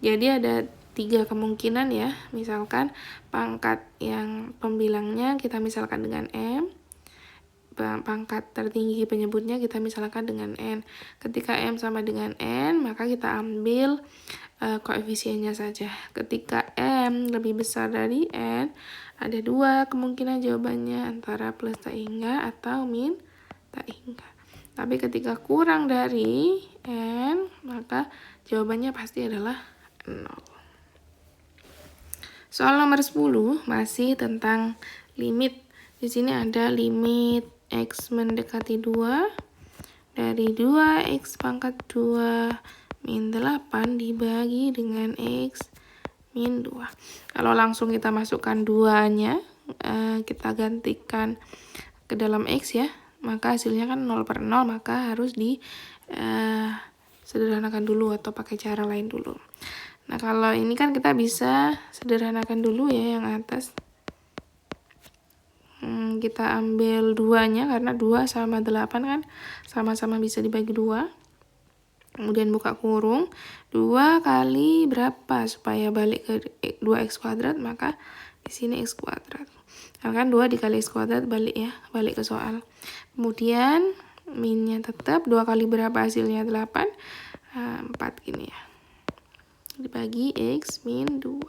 S1: Jadi ada 3 kemungkinan ya, misalkan pangkat yang pembilangnya kita misalkan dengan M, pangkat tertinggi penyebutnya kita misalkan dengan N. Ketika M sama dengan N, maka kita ambil koefisiennya saja. Ketika M lebih besar dari N, ada 2 kemungkinan jawabannya, antara plus tak hingga atau min tak hingga. Tapi ketika kurang dari N, maka jawabannya pasti adalah 0. Soal nomor 10 masih tentang limit. Di sini ada limit X mendekati 2 dari 2X pangkat 2 min 8 dibagi dengan X min 2. Kalau langsung kita masukkan 2-nya, kita gantikan ke dalam X ya, maka hasilnya kan 0/0, maka harus sederhanakan dulu atau pakai cara lain dulu. Nah, kalau ini kan kita bisa sederhanakan dulu ya yang atas. Kita ambil 2-nya, karena 2 sama 8 kan sama-sama bisa dibagi 2. Kemudian buka kurung, 2 kali berapa supaya balik ke 2x kuadrat, maka di sini x kuadrat. Nah, kan 2 dikali x kuadrat balik ya, balik ke soal. Kemudian minnya tetap 2 kali berapa hasilnya 8, 4 gini ya. Dibagi x min 2.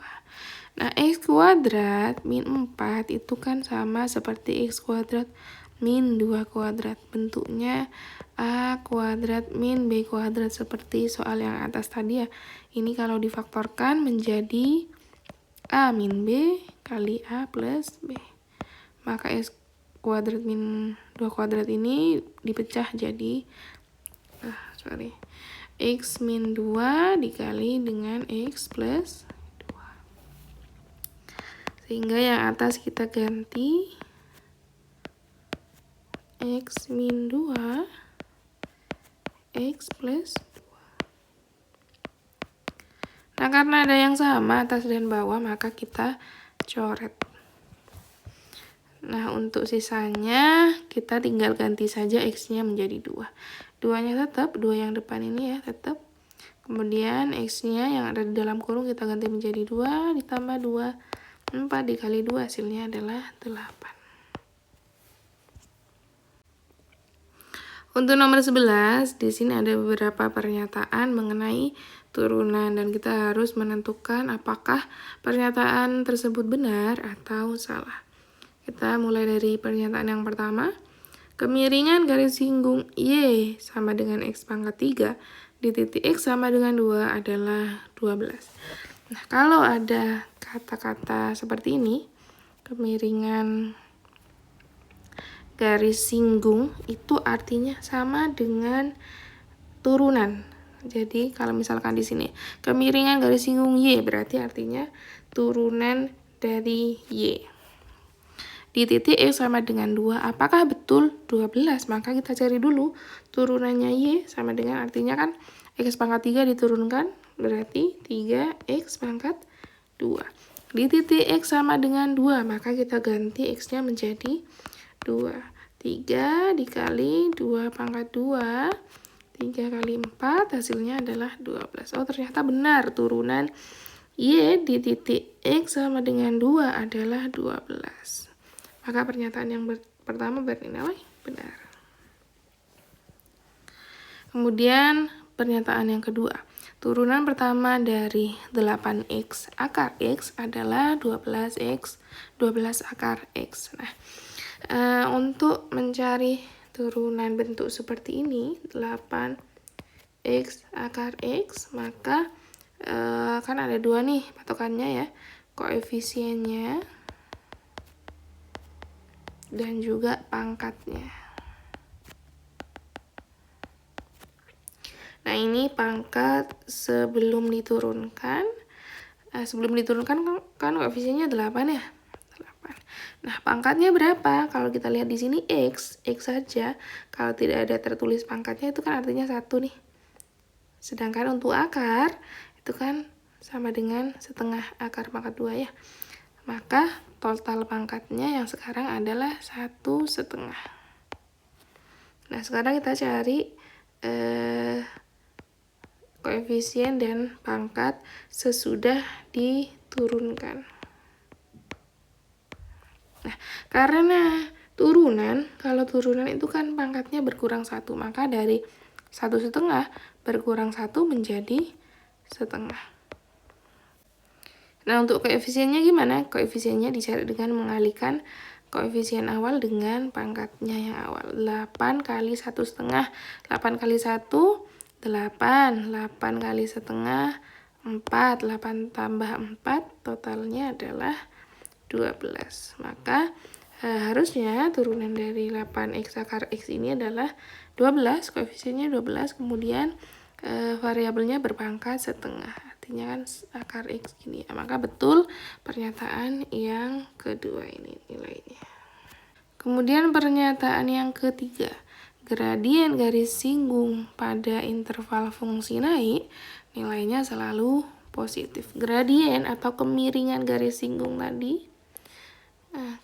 S1: Nah, x kuadrat min 4 itu kan sama seperti x kuadrat min 2 kuadrat. Bentuknya A kuadrat min B kuadrat seperti soal yang atas tadi ya. Ini kalau difaktorkan menjadi A min B kali A plus B. Maka x kuadrat min 2 kuadrat ini dipecah jadi X min 2 dikali dengan X plus 2. Sehingga yang atas kita ganti X min 2 X plus 2. Nah, karena ada yang sama atas dan bawah, maka kita coret. Nah, untuk sisanya kita tinggal ganti saja X-nya menjadi 2. 2-nya tetap, 2 yang depan ini ya tetap. Kemudian X-nya yang ada di dalam kurung kita ganti menjadi 2, ditambah 2, 4 dikali 2, hasilnya adalah 8. Untuk nomor 11, di sini ada beberapa pernyataan mengenai turunan dan kita harus menentukan apakah pernyataan tersebut benar atau salah. Kita mulai dari pernyataan yang pertama. Kemiringan garis singgung Y sama dengan X pangkat 3 di titik X sama dengan 2 adalah 12. Nah, kalau ada kata-kata seperti ini, kemiringan garis singgung itu artinya sama dengan turunan. Jadi kalau misalkan di sini kemiringan garis singgung Y berarti artinya turunan dari Y. Di titik X sama dengan 2, apakah betul 12? Maka kita cari dulu turunannya Y sama dengan, artinya kan X pangkat 3 diturunkan berarti 3X pangkat 2. Di titik X sama dengan 2, maka kita ganti X-nya menjadi 2. 3 dikali 2 pangkat 2, 3 kali 4, hasilnya adalah 12. Oh, ternyata benar, turunan Y di titik X sama dengan 2 adalah 12. Maka pernyataan yang pertama bernilai benar. Kemudian pernyataan yang kedua. Turunan pertama dari 8x akar x adalah 12x, 12 akar x. Nah, untuk mencari turunan bentuk seperti ini, 8x akar x, maka kan ada 2 nih patokannya ya, koefisiennya dan juga pangkatnya. Nah, ini pangkat sebelum diturunkan. Sebelum diturunkan kan koefisiennya 8 ya. 8. Nah, pangkatnya berapa? Kalau kita lihat di sini X saja. Kalau tidak ada tertulis pangkatnya itu kan artinya 1 nih. Sedangkan untuk akar itu kan sama dengan setengah akar pangkat 2 ya. Maka total pangkatnya yang sekarang adalah 1/2. Nah, sekarang kita cari koefisien dan pangkat sesudah diturunkan. Nah, karena turunan, kalau turunan itu kan pangkatnya berkurang 1, maka dari 1/2 berkurang 1 menjadi 1/2. Nah, untuk koefisiennya gimana? Koefisiennya dicari dengan mengalihkan koefisien awal dengan pangkatnya yang awal. 8 kali 1/2, 8 kali 1, 8, 8 kali setengah, 4, 8 tambah 4, totalnya adalah 12. Maka harusnya turunan dari 8x akar x ini adalah 12, koefisiennya 12, kemudian variabelnya berpangkat setengah. Artinya kan akar x gini. Maka betul pernyataan yang kedua ini nilainya. Kemudian pernyataan yang ketiga. Gradien garis singgung pada interval fungsi naik nilainya selalu positif. Gradien atau kemiringan garis singgung tadi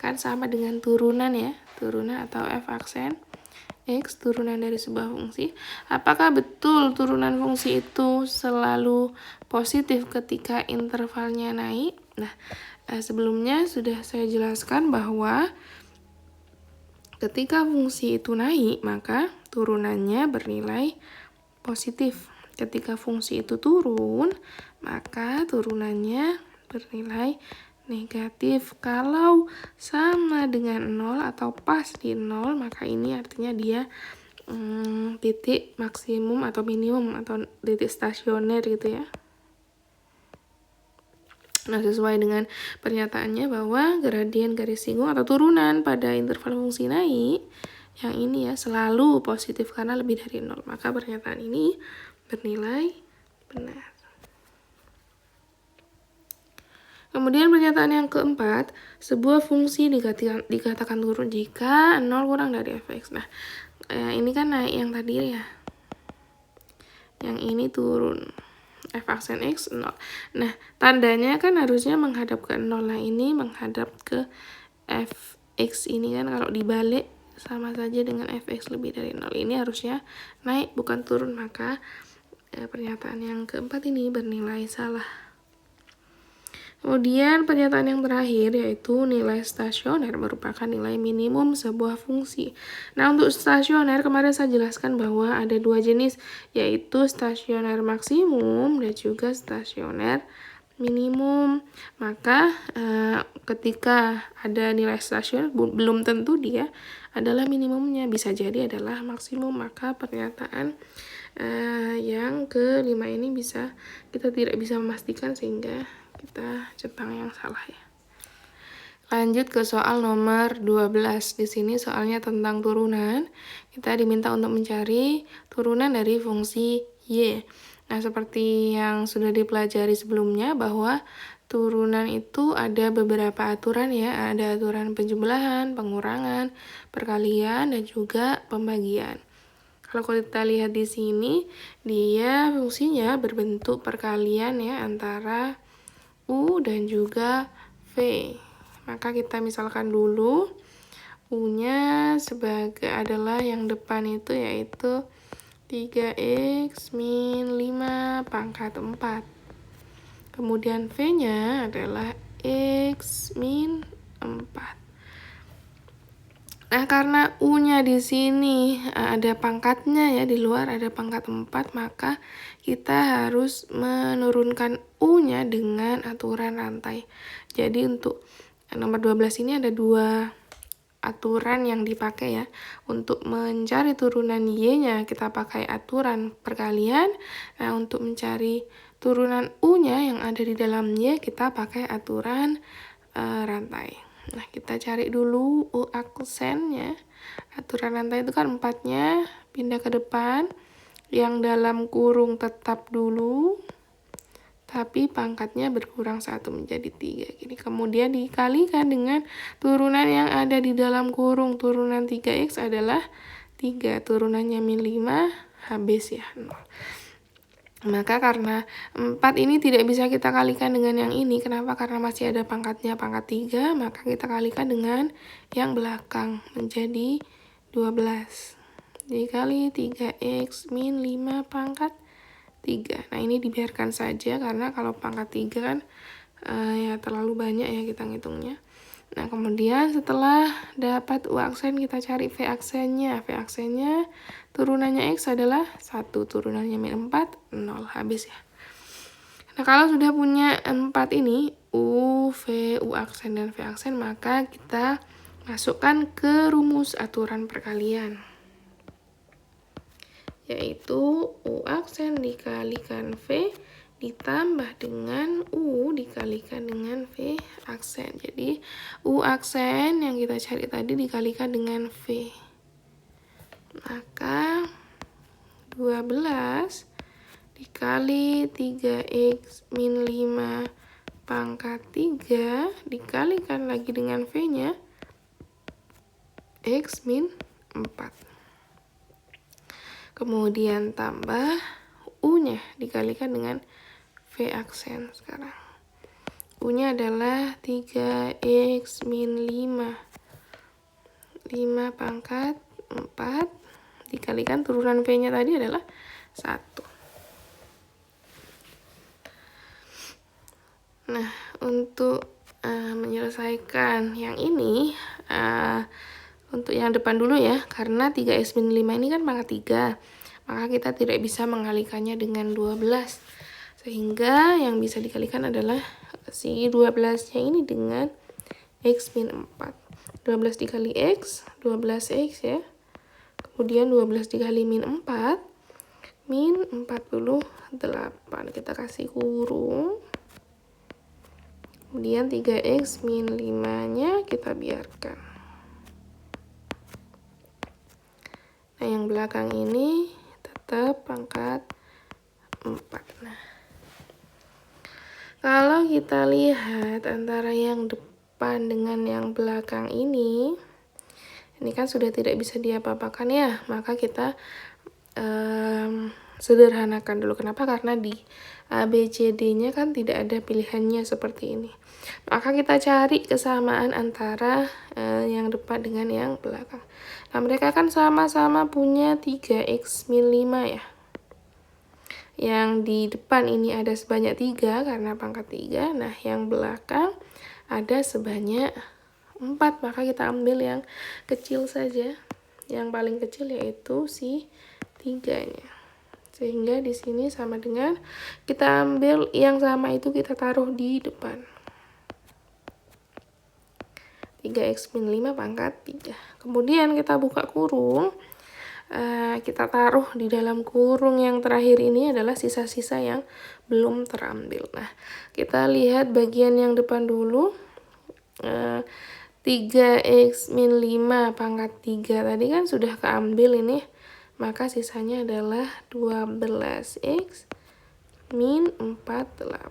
S1: kan sama dengan turunan ya, turunan atau f aksen x, turunan dari sebuah fungsi. Apakah betul turunan fungsi itu selalu positif ketika intervalnya naik? Nah, sebelumnya sudah saya jelaskan bahwa ketika fungsi itu naik, maka turunannya bernilai positif. Ketika fungsi itu turun, maka turunannya bernilai negatif. Kalau sama dengan 0 atau pas di 0, maka ini artinya dia titik maksimum atau minimum atau titik stasioner gitu ya. Nah, sesuai dengan pernyataannya bahwa gradien garis singgung atau turunan pada interval fungsi naik, yang ini ya selalu positif karena lebih dari 0. Maka pernyataan ini bernilai benar. Kemudian pernyataan yang keempat, sebuah fungsi dikatakan turun jika 0 kurang dari fx. Nah, ini kan naik yang tadi ya. Yang ini turun. F aksen x 0. Nah, tandanya kan harusnya menghadap ke 0. Nah, ini menghadap ke fx ini kan kalau dibalik sama saja dengan fx lebih dari 0. Ini harusnya naik bukan turun, maka pernyataan yang keempat ini bernilai salah. Kemudian pernyataan yang terakhir yaitu nilai stasioner merupakan nilai minimum sebuah fungsi. Nah, untuk stasioner kemarin saya jelaskan bahwa ada 2 jenis, yaitu stasioner maksimum dan juga stasioner minimum. Maka ketika ada nilai stasioner belum tentu dia adalah minimumnya, bisa jadi adalah maksimum. Maka pernyataan yang kelima ini kita tidak bisa memastikan sehingga kita centang yang salah ya. Lanjut ke soal nomor 12. Di sini soalnya tentang turunan. Kita diminta untuk mencari turunan dari fungsi y. Nah, seperti yang sudah dipelajari sebelumnya bahwa turunan itu ada beberapa aturan ya. Ada aturan penjumlahan, pengurangan, perkalian, dan juga pembagian. Kalau kita lihat di sini, dia fungsinya berbentuk perkalian ya antara U dan juga V. Maka kita misalkan dulu U-nya adalah yang depan itu yaitu 3x min 5 pangkat 4. Kemudian V-nya adalah x min 4. Nah, karena U-nya di sini ada pangkatnya ya, di luar ada pangkat 4, maka kita harus menurunkan U-nya dengan aturan rantai. Jadi untuk nomor 12 ini ada dua aturan yang dipakai ya. Untuk mencari turunan Y-nya kita pakai aturan perkalian. Nah, untuk mencari turunan U-nya yang ada di dalam Y kita pakai aturan rantai. Nah, kita cari dulu U aksennya. Aturan rantai itu kan 4-nya pindah ke depan. Yang dalam kurung tetap dulu. Tapi pangkatnya berkurang 1 menjadi 3. Gini. Kemudian dikalikan dengan turunan yang ada di dalam kurung. Turunan 3x adalah 3. Turunannya min 5 habis ya 0. Maka karena 4 ini tidak bisa kita kalikan dengan yang ini. Kenapa? Karena masih ada pangkatnya pangkat 3. Maka kita kalikan dengan yang belakang. Menjadi 12. Dikali 3x min 5 pangkat 3. Nah, ini dibiarkan saja karena kalau pangkat 3 kan ya terlalu banyak ya kita ngitungnya. Nah, kemudian setelah dapat U aksen kita cari V aksennya. V aksennya turunannya X adalah 1, turunannya min 4, 0. Habis ya. Nah, kalau sudah punya 4 ini, U, V, U aksen, dan V aksen, maka kita masukkan ke rumus aturan perkalian. Yaitu U aksen dikalikan V ditambah dengan U dikalikan dengan V aksen. Jadi, U aksen yang kita cari tadi dikalikan dengan V. Maka, 12 dikali 3x min 5 pangkat 3 dikalikan lagi dengan V-nya, x min 4. Kemudian tambah U-nya dikalikan dengan V aksen sekarang. U-nya adalah 3x min 5. 5 pangkat 4 dikalikan turunan V-nya tadi adalah 1. Nah, untuk menyelesaikan yang ini, untuk yang depan dulu ya, karena 3x min 5 ini kan pangkat 3. Maka kita tidak bisa mengalikannya dengan 12. Sehingga yang bisa dikalikan adalah si 12-nya ini dengan x min 4. 12 dikali x, 12x ya. Kemudian 12 dikali min 4, min 48. Kita kasih kurung. Kemudian 3x min 5-nya kita biarkan. Nah, yang belakang ini tetap pangkat 4. Nah, kalau kita lihat antara yang depan dengan yang belakang ini kan sudah tidak bisa diapa-apakan ya, maka kita sederhanakan dulu. Kenapa? Karena di ABCD-nya kan tidak ada pilihannya seperti ini. Maka kita cari kesamaan antara yang depan dengan yang belakang. Nah, mereka kan sama-sama punya 3x min 5 ya. Yang di depan ini ada sebanyak 3 karena pangkat 3. Nah, yang belakang ada sebanyak 4. Maka kita ambil yang kecil saja. Yang paling kecil yaitu si 3-nya. Sehingga di sini sama dengan kita ambil yang sama itu kita taruh di depan. 3x min 5 pangkat 3. Kemudian kita buka kurung. Kita taruh di dalam kurung yang terakhir ini adalah sisa-sisa yang belum terambil. Nah, kita lihat bagian yang depan dulu. 3x min 5 pangkat 3 tadi kan sudah keambil ini. Maka sisanya adalah 12x min 48.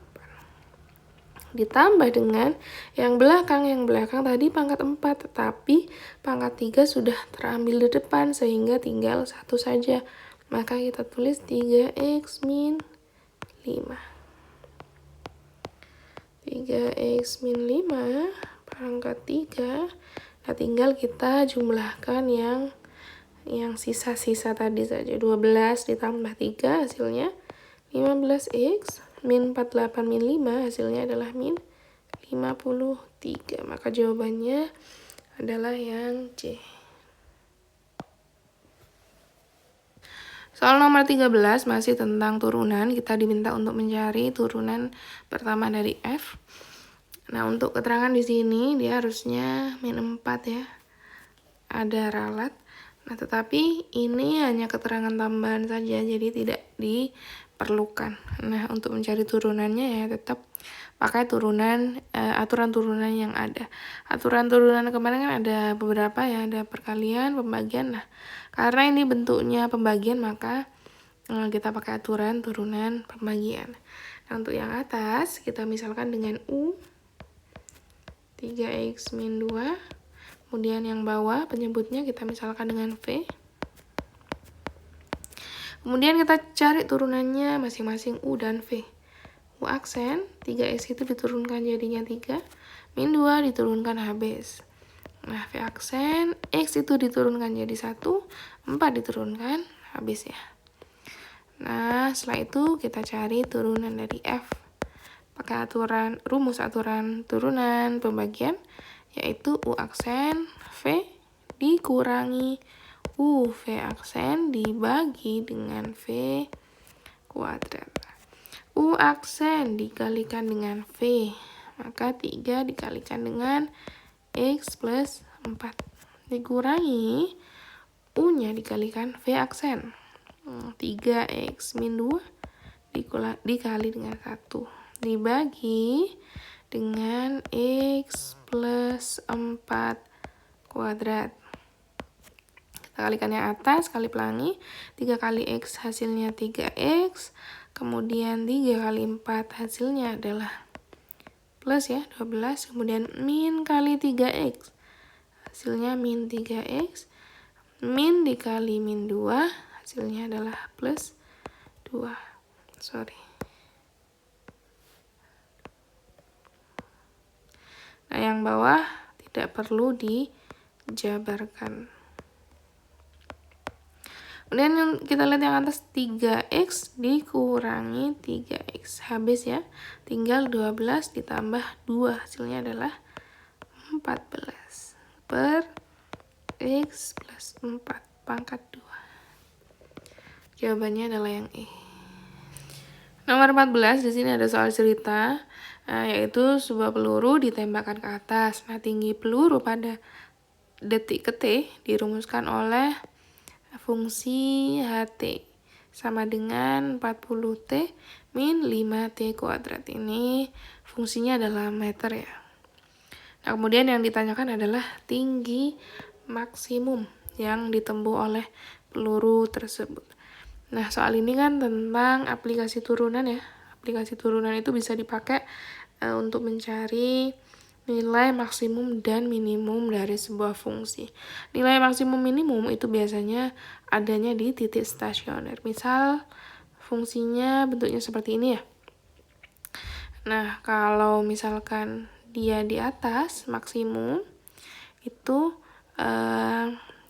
S1: Ditambah dengan yang belakang tadi pangkat 4, tetapi pangkat 3 sudah terambil di depan sehingga tinggal 1 saja. Maka kita tulis 3x min 5. 3x min 5 pangkat 3. Nah, tinggal kita jumlahkan yang sisa-sisa tadi saja. 12 ditambah 3 hasilnya 15x, min 48 min 5 hasilnya adalah min 53. Maka jawabannya adalah yang C. Soal nomor 13 masih tentang turunan. Kita diminta untuk mencari turunan pertama dari F. Nah, untuk keterangan di sini dia harusnya min 4 ya. Ada ralat. Nah, tetapi ini hanya keterangan tambahan saja, jadi tidak diperlukan. Nah, untuk mencari turunannya ya tetap pakai aturan turunan yang ada. Aturan turunan kemarin kan ada beberapa ya, ada perkalian, pembagian. Nah, karena ini bentuknya pembagian maka kita pakai aturan turunan pembagian. Nah, untuk yang atas kita misalkan dengan U 3x min 2. Kemudian yang bawah penyebutnya kita misalkan dengan V. Kemudian kita cari turunannya masing-masing U dan V. U aksen, 3x itu diturunkan jadinya 3. Min 2 diturunkan habis. Nah, V aksen, X itu diturunkan jadi 1. 4 diturunkan habis ya. Nah, setelah itu kita cari turunan dari F. Pakai rumus aturan turunan pembagian, yaitu U aksen V dikurangi U V aksen dibagi dengan V kuadrat. U aksen dikalikan dengan V, maka 3 dikalikan dengan X plus 4. Dikurangi U-nya dikalikan V aksen. 3x min 2 dikali dengan 1. Dibagi dengan X plus 4 kuadrat. Kita kalikan yang atas, kali pelangi. 3 kali X hasilnya 3X. Kemudian 3 kali 4 hasilnya adalah plus ya, 12. Kemudian min kali 3X. Hasilnya min 3X. Min dikali min 2. Hasilnya adalah plus 2. Nah, yang bawah tidak perlu dijabarkan. Kemudian kita lihat yang atas 3x dikurangi 3x. Habis ya. Tinggal 12 ditambah 2. Hasilnya adalah 14 per x plus 4 pangkat 2. Jawabannya adalah yang E. Nomor 14 di sini ada soal cerita, yaitu sebuah peluru ditembakkan ke atas. Nah, tinggi peluru pada detik ke T dirumuskan oleh fungsi HT sama dengan 40T min 5T kuadrat. Ini fungsinya adalah meter ya. Nah, kemudian yang ditanyakan adalah tinggi maksimum yang ditempuh oleh peluru tersebut. Nah, soal ini kan tentang aplikasi turunan ya. Aplikasi turunan itu bisa dipakai untuk mencari nilai maksimum dan minimum dari sebuah fungsi. Nilai maksimum minimum itu biasanya adanya di titik stasioner. Misal fungsinya bentuknya seperti ini ya. Nah, kalau misalkan dia di atas maksimum itu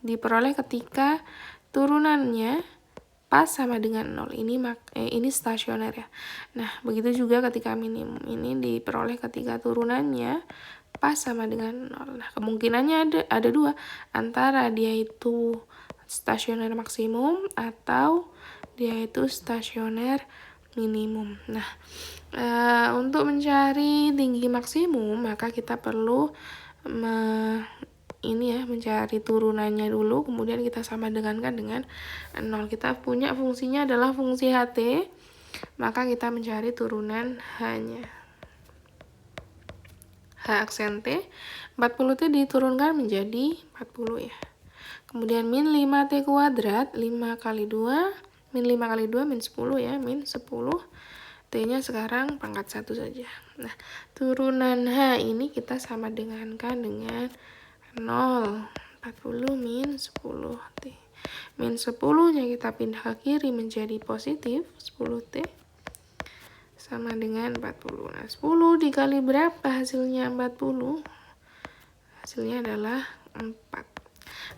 S1: diperoleh ketika turunannya pas sama dengan 0. Ini stasioner ya. Nah, begitu juga ketika minimum. Ini diperoleh ketika turunannya pas sama dengan 0. Nah, kemungkinannya ada dua. Antara dia itu stasioner maksimum atau dia itu stasioner minimum. Nah, untuk mencari tinggi maksimum, maka kita perlu mencari turunannya dulu, kemudian kita sama dengankan dengan 0. Kita punya fungsinya adalah fungsi HT, maka kita mencari turunan H-nya. H aksen T, 40T diturunkan menjadi 40 ya. Kemudian min 5T kuadrat, 5 kali 2, min 5 kali 2, min 10 ya, min 10. T-nya sekarang pangkat 1 saja. Nah, turunan H ini kita sama dengankan dengan 0, 40 min 10T. Min 10-nya kita pindah ke kiri menjadi positif 10T. sama dengan 40. Nah, 10 dikali berapa hasilnya 40? Hasilnya adalah 4.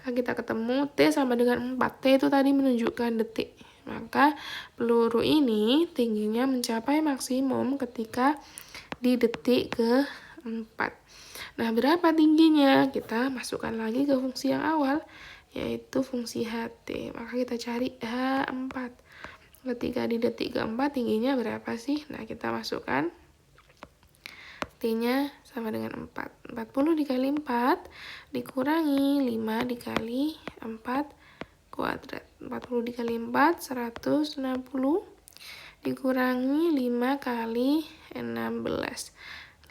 S1: Nah, kita ketemu T sama dengan 4. T itu tadi menunjukkan detik. Maka peluru ini tingginya mencapai maksimum ketika di detik ke-4. Nah, berapa tingginya? Kita masukkan lagi ke fungsi yang awal, yaitu fungsi HT. Maka kita cari H4. Ketika di detik ke-4 tingginya berapa sih? Nah, kita masukkan T-nya sama dengan 4. 40 dikali 4 dikurangi 5 dikali 4 kuadrat. 40 dikali 4, 160. Dikurangi 5 kali 16.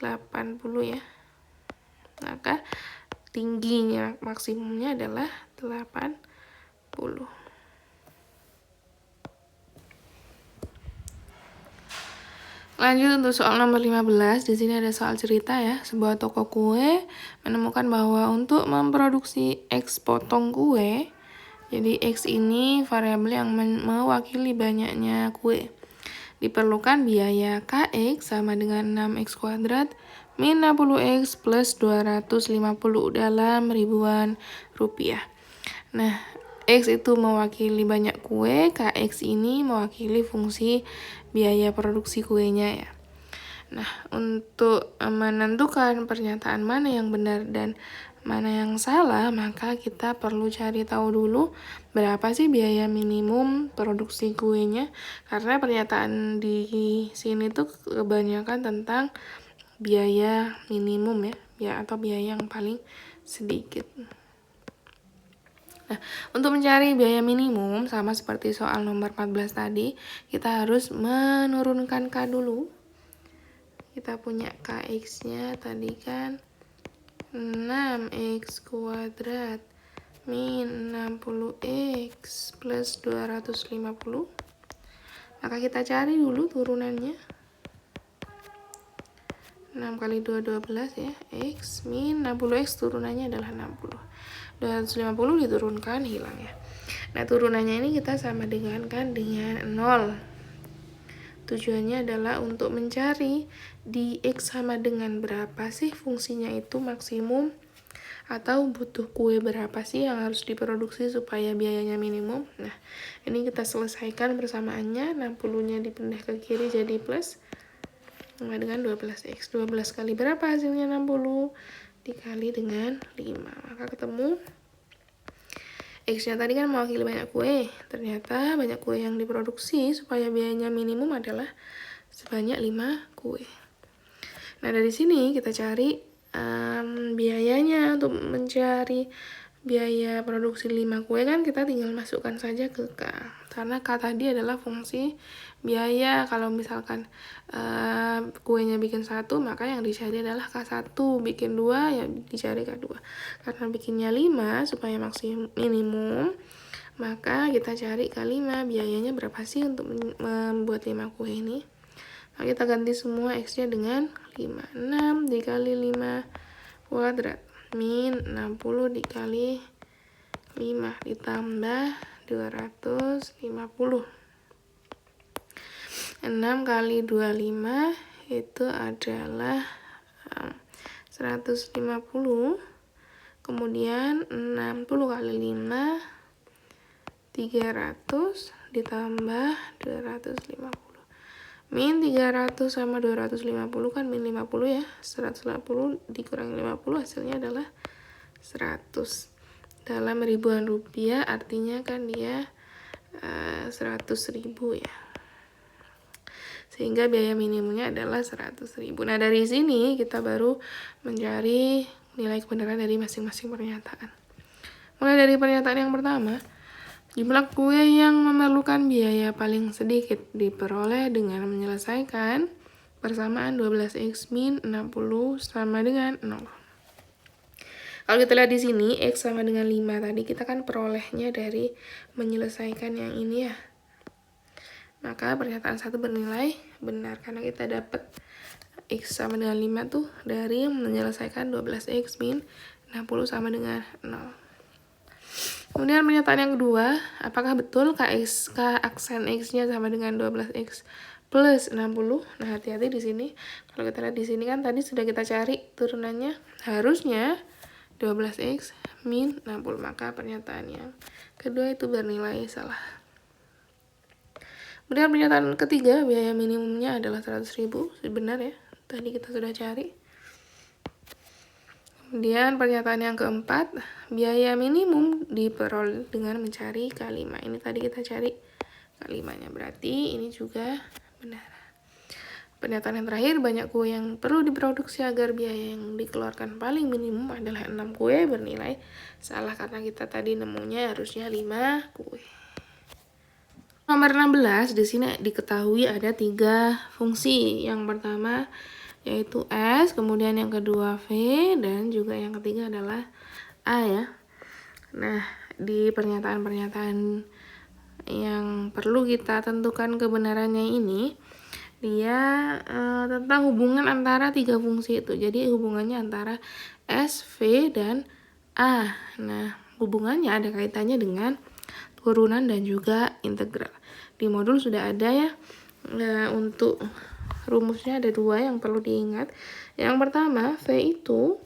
S1: 80 ya. Maka tingginya maksimumnya adalah 80. Lanjut untuk soal nomor 15. Di sini ada soal cerita ya. Sebuah toko kue menemukan bahwa untuk memproduksi X potong kue, jadi X ini variabel yang mewakili banyaknya kue. Diperlukan biaya KX sama dengan 6X kuadrat min 60X plus 250 dalam ribuan rupiah. Nah, X itu mewakili banyak kue, KX ini mewakili fungsi biaya produksi kuenya ya. Nah, untuk menentukan pernyataan mana yang benar dan mana yang salah, maka kita perlu cari tahu dulu berapa sih biaya minimum produksi kuenya. Karena pernyataan di sini tuh kebanyakan tentang biaya minimum ya, atau biaya yang paling sedikit. Nah, untuk mencari biaya minimum, sama seperti soal nomor 14 tadi, kita harus menurunkan K dulu. Kita punya KX-nya tadi kan 6X kuadrat min 60X plus 250. Maka kita cari dulu turunannya. 6 kali 2, 12 ya. X min 60X turunannya adalah 60. 250 diturunkan hilang ya. Nah, turunannya ini kita sama dengan 0. Tujuannya adalah untuk mencari di X sama dengan berapa sih fungsinya itu maksimum, atau butuh kue berapa sih yang harus diproduksi supaya biayanya minimum. Nah, ini kita selesaikan persamaannya. 60-nya dipindah ke kiri jadi plus sama dengan 12X. 12 kali berapa hasilnya 60? Dikali dengan 5. Maka ketemu X-nya tadi kan mewakili banyak kue. Ternyata banyak kue yang diproduksi supaya biayanya minimum adalah sebanyak 5 kue. Nah, dari sini kita cari biayanya. Untuk mencari biaya produksi 5 kue kan kita tinggal masukkan saja ke K. Karena K tadi adalah fungsi biaya. Kalau misalkan kuenya bikin 1, maka yang dicari adalah K1. Bikin 2, ya dicari K2. Karena bikinnya 5 supaya maksimum minimum, maka kita cari K5. Biayanya berapa sih untuk membuat 5 kue ini? Nah, kita ganti semua X-nya dengan 5. 6 dikali 5 kuadrat min 60 dikali 5 ditambah 250. 6 kali 25 itu adalah 150. Kemudian 60 kali 5 300 ditambah 250. Min 300 sama 250 kan min 50 ya. 150 dikurangi 50 hasilnya adalah 100. Dalam ribuan rupiah artinya kan dia 100.000 ya. Sehingga biaya minimumnya adalah 100.000. Nah, dari sini kita baru mencari nilai kebenaran dari masing-masing pernyataan. Mulai dari pernyataan yang pertama, jumlah kue yang memerlukan biaya paling sedikit diperoleh dengan menyelesaikan persamaan 12X min 60 sama dengan 0. Kalau kita lihat di sini, X sama dengan 5 tadi, kita kan perolehnya dari menyelesaikan yang ini ya. Maka pernyataan 1 bernilai benar, karena kita dapat X sama dengan 5 tuh dari menyelesaikan 12X min 60 sama dengan 0. Kemudian pernyataan yang kedua, apakah betul K aksen X-nya sama dengan 12X plus 60. Nah, hati-hati di sini. Kalau kita lihat di sini kan tadi sudah kita cari turunannya. Harusnya 12x min 60. Maka pernyataan yang kedua itu bernilai salah. Kemudian pernyataan ketiga, biaya minimumnya adalah 100.000. Benar ya. Tadi kita sudah cari. Kemudian pernyataan yang keempat, biaya minimum diperoleh dengan mencari K5. Ini tadi kita cari K5-nya, berarti ini juga benar. Pernyataan yang terakhir, banyak kue yang perlu diproduksi agar biaya yang dikeluarkan paling minimum adalah 6 kue, bernilai salah karena kita tadi nemunya harusnya 5 kue. Nomor 16, di sini diketahui ada 3 fungsi. Yang pertama yaitu S, kemudian yang kedua V, dan juga yang ketiga adalah A ya. Nah, di pernyataan-pernyataan yang perlu kita tentukan kebenarannya ini, dia tentang hubungan antara 3 fungsi itu. Jadi hubungannya antara S, V, dan A. Nah, hubungannya ada kaitannya dengan turunan dan juga integral. Di modul sudah ada ya. Nah, untuk rumusnya ada 2 yang perlu diingat. Yang pertama, V itu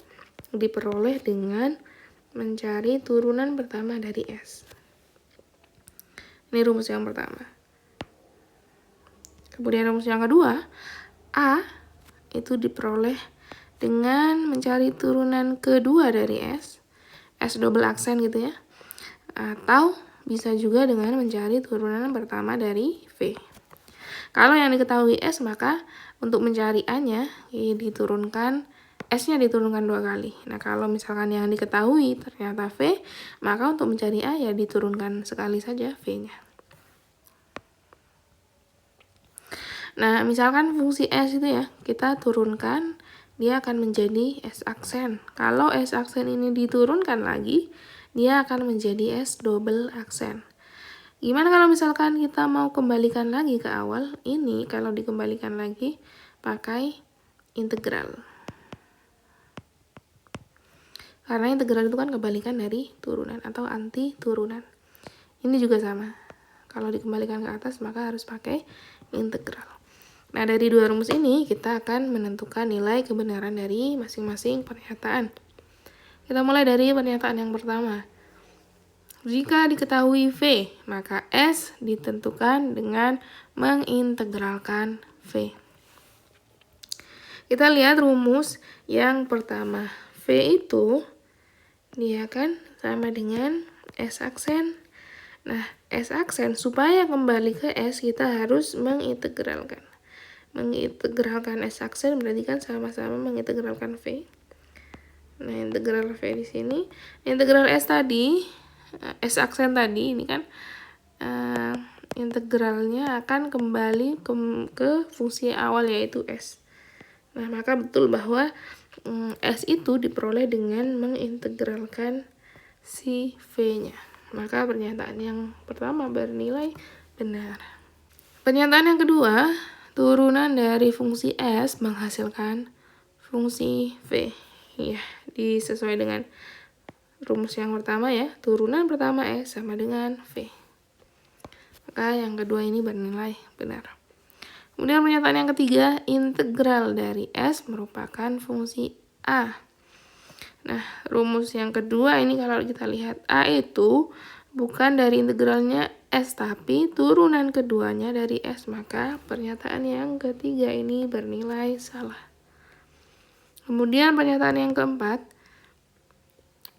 S1: diperoleh dengan mencari turunan pertama dari S. Ini rumus yang pertama. Kemudian rumus yang kedua, A itu diperoleh dengan mencari turunan kedua dari S. S double aksen gitu ya. Atau bisa juga dengan mencari turunan pertama dari V. Kalau yang diketahui S, maka untuk mencari A-nya diturunkan, S-nya diturunkan 2 kali. Nah, kalau misalkan yang diketahui ternyata V, maka untuk mencari A ya diturunkan sekali saja V-nya. Nah, misalkan fungsi S itu ya, kita turunkan, dia akan menjadi S aksen. Kalau S aksen ini diturunkan lagi, dia akan menjadi S double aksen. Gimana kalau misalkan kita mau kembalikan lagi ke awal? Ini kalau dikembalikan lagi pakai integral. Karena integral itu kan kebalikan dari turunan atau anti turunan. Ini juga sama. Kalau dikembalikan ke atas maka harus pakai integral. Nah, dari 2 rumus ini kita akan menentukan nilai kebenaran dari masing-masing pernyataan. Kita mulai dari pernyataan yang pertama. Jika diketahui V, maka S ditentukan dengan mengintegralkan V. Kita lihat rumus yang pertama. V itu dia kan sama dengan S aksen. Nah, S aksen supaya kembali ke S kita harus mengintegralkan. Mengintegralkan S aksen berarti kan sama-sama mengintegralkan V. Nah, integral V di sini, integral S tadi, S aksen tadi ini kan integralnya akan kembali ke fungsi awal yaitu S. Nah, maka betul bahwa S itu diperoleh dengan mengintegralkan si V-nya. Maka pernyataan yang pertama bernilai benar. Pernyataan yang kedua, turunan dari fungsi S menghasilkan fungsi V. Ya, disesuai dengan rumus yang pertama ya, turunan pertama S sama dengan V. Maka yang kedua ini bernilai benar. Kemudian pernyataan yang ketiga, integral dari S merupakan fungsi A. Nah, rumus yang kedua ini kalau kita lihat A itu bukan dari integralnya S, tapi turunan keduanya dari S. Maka pernyataan yang ketiga ini bernilai salah. Kemudian pernyataan yang keempat,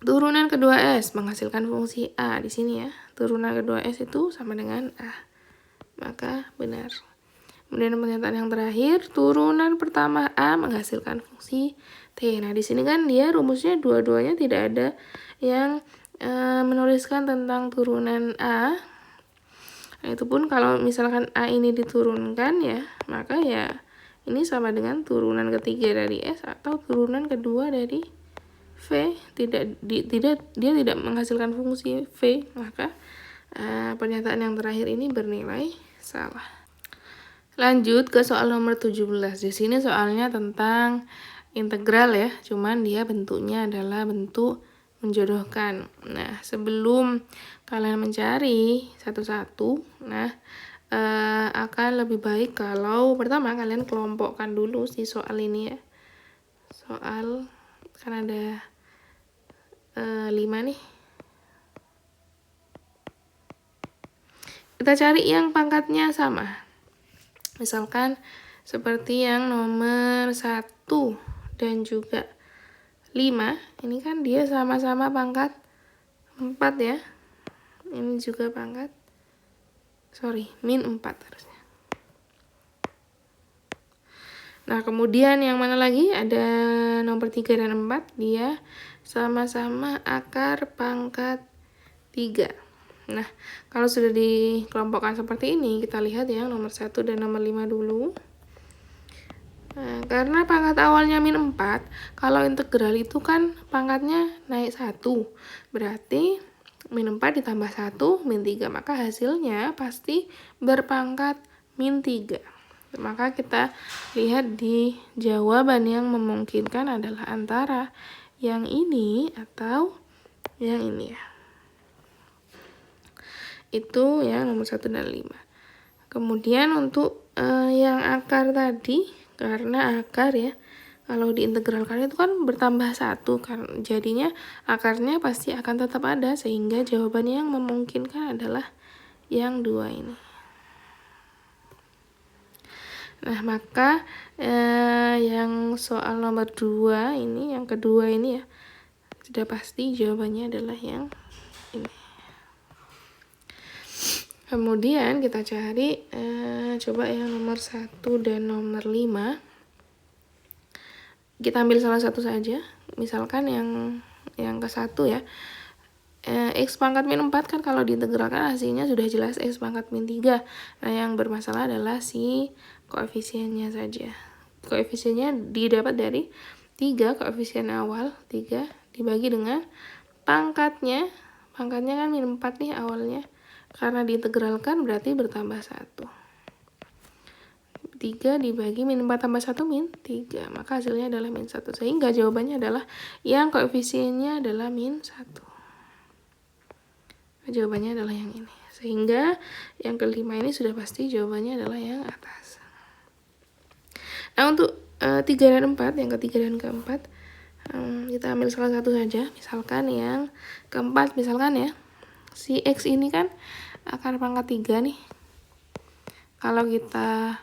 S1: turunan kedua S menghasilkan fungsi A. Di sini ya, turunan kedua S itu sama dengan A. Maka benar. Kemudian pernyataan yang terakhir, turunan pertama A menghasilkan fungsi T. Nah, di sini kan dia rumusnya dua-duanya tidak ada yang menuliskan tentang turunan A. Nah, itu pun kalau misalkan A ini diturunkan ya, maka ya ini sama dengan turunan ketiga dari S atau turunan kedua dari V. Dia tidak menghasilkan fungsi V, maka pernyataan yang terakhir ini bernilai salah. Lanjut ke soal nomor 17. Di sini soalnya tentang integral ya, cuman dia bentuknya adalah bentuk menjodohkan. Nah, sebelum kalian mencari satu-satu, nah akan lebih baik kalau pertama kalian kelompokkan dulu si soal ini ya. Soal kan ada 5 nih. Kita cari yang pangkatnya sama. Misalkan seperti yang nomor 1 dan juga 5. Ini kan dia sama-sama pangkat 4 ya. Ini juga pangkat min 4 harusnya. Nah, kemudian yang mana lagi? Ada nomor 3 dan 4. Dia sama-sama akar pangkat 3. Nah, kalau sudah dikelompokkan seperti ini, kita lihat ya nomor 1 dan nomor 5 dulu. Nah, karena pangkat awalnya min 4, kalau integral itu kan pangkatnya naik 1. Berarti min 4 ditambah 1, min 3. Maka hasilnya pasti berpangkat min 3. Maka kita lihat di jawaban yang memungkinkan adalah antara yang ini atau yang ini ya. Itu ya nomor 1 dan 5. Kemudian untuk yang akar tadi, karena akar ya, kalau diintegralkan itu kan bertambah 1, jadinya akarnya pasti akan tetap ada, sehingga jawabannya yang memungkinkan adalah yang 2 ini. Nah, maka yang soal nomor 2 ini, yang kedua ini ya, sudah pasti jawabannya adalah yang ini. Kemudian kita cari coba yang nomor 1 dan nomor 5. Kita ambil salah satu saja. Misalkan yang ke-1 ya. X pangkat min 4 kan kalau diintegralkan hasilnya sudah jelas X pangkat min 3. Nah, yang bermasalah adalah si koefisiennya saja. Koefisiennya didapat dari 3 koefisien awal, 3 dibagi dengan pangkatnya. Pangkatnya kan min 4 nih awalnya. Karena diintegralkan berarti bertambah 1. 3 dibagi min 4 tambah 1 min 3. Maka hasilnya adalah min 1. Sehingga jawabannya adalah yang koefisiennya adalah min 1. Jawabannya adalah yang ini. Sehingga yang kelima ini sudah pasti jawabannya adalah yang atas. Nah, untuk 3 dan 4, yang ketiga dan keempat, kita ambil salah satu saja. Misalkan yang keempat, misalkan ya, si X ini kan akar pangkat 3 nih. Kalau kita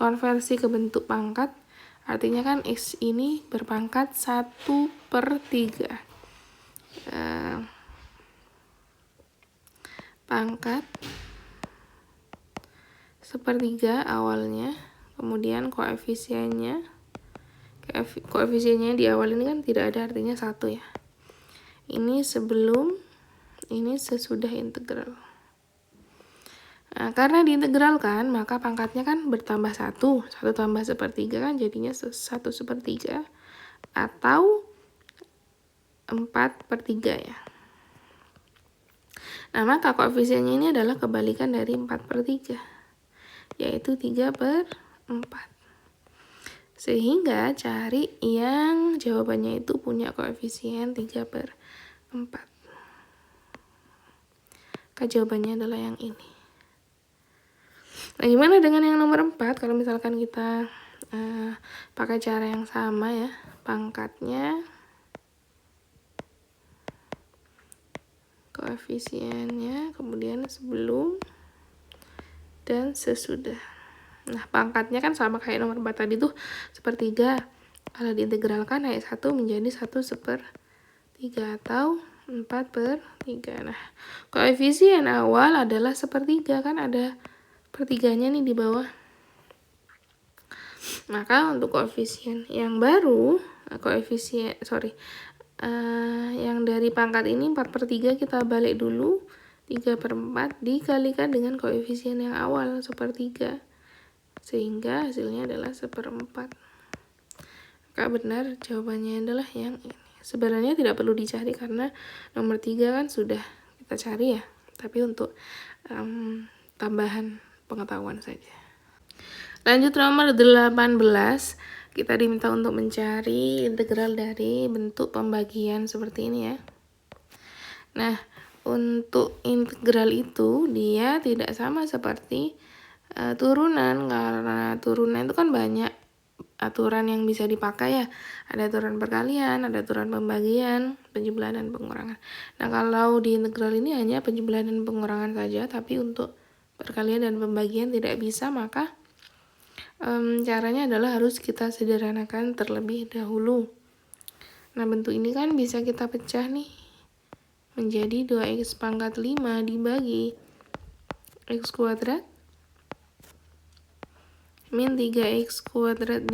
S1: konversi ke bentuk pangkat, artinya kan X ini berpangkat 1/3. Pangkat 1/3 awalnya, kemudian koefisiennya di awal ini kan tidak ada, artinya 1 ya. Ini sebelum, ini sesudah integral. Nah, karena diintegralkan, maka pangkatnya kan bertambah 1. 1 tambah 1/3 kan jadinya 1/3 atau 4/3 ya. Nah, maka koefisiennya ini adalah kebalikan dari 4/3, yaitu 3/4. Sehingga cari yang jawabannya itu punya koefisien 3/4. Maka jawabannya adalah yang ini. Nah, gimana dengan yang nomor 4? Kalau misalkan kita pakai cara yang sama ya, pangkatnya, koefisiennya, kemudian sebelum dan sesudah. Nah, pangkatnya kan sama kayak nomor 4 tadi tuh, 1/3. Kalau diintegralkan naik 1 menjadi 1/3 atau 4/3. Nah, koefisien awal adalah 1/3, kan ada pertiganya nih di bawah. Maka untuk koefisien yang baru, yang dari pangkat ini 4/3 kita balik dulu, 3/4 dikalikan dengan koefisien yang awal 1/3, sehingga hasilnya adalah 1/4. Maka benar jawabannya adalah yang ini. Sebenarnya tidak perlu dicari karena nomor 3 kan sudah kita cari ya, tapi untuk tambahan pengetahuan saja. Lanjut nomor 18, kita diminta untuk mencari integral dari bentuk pembagian seperti ini ya. Nah, untuk integral itu dia tidak sama seperti turunan, karena turunan itu kan banyak aturan yang bisa dipakai ya. Ada aturan perkalian, ada aturan pembagian, penjumlahan dan pengurangan. Nah, kalau di integral ini hanya penjumlahan dan pengurangan saja, tapi untuk perkalian dan pembagian tidak bisa, maka caranya adalah harus kita sederhanakan terlebih dahulu. Nah, bentuk ini kan bisa kita pecah nih menjadi 2x pangkat 5 dibagi x kuadrat min 3x kuadrat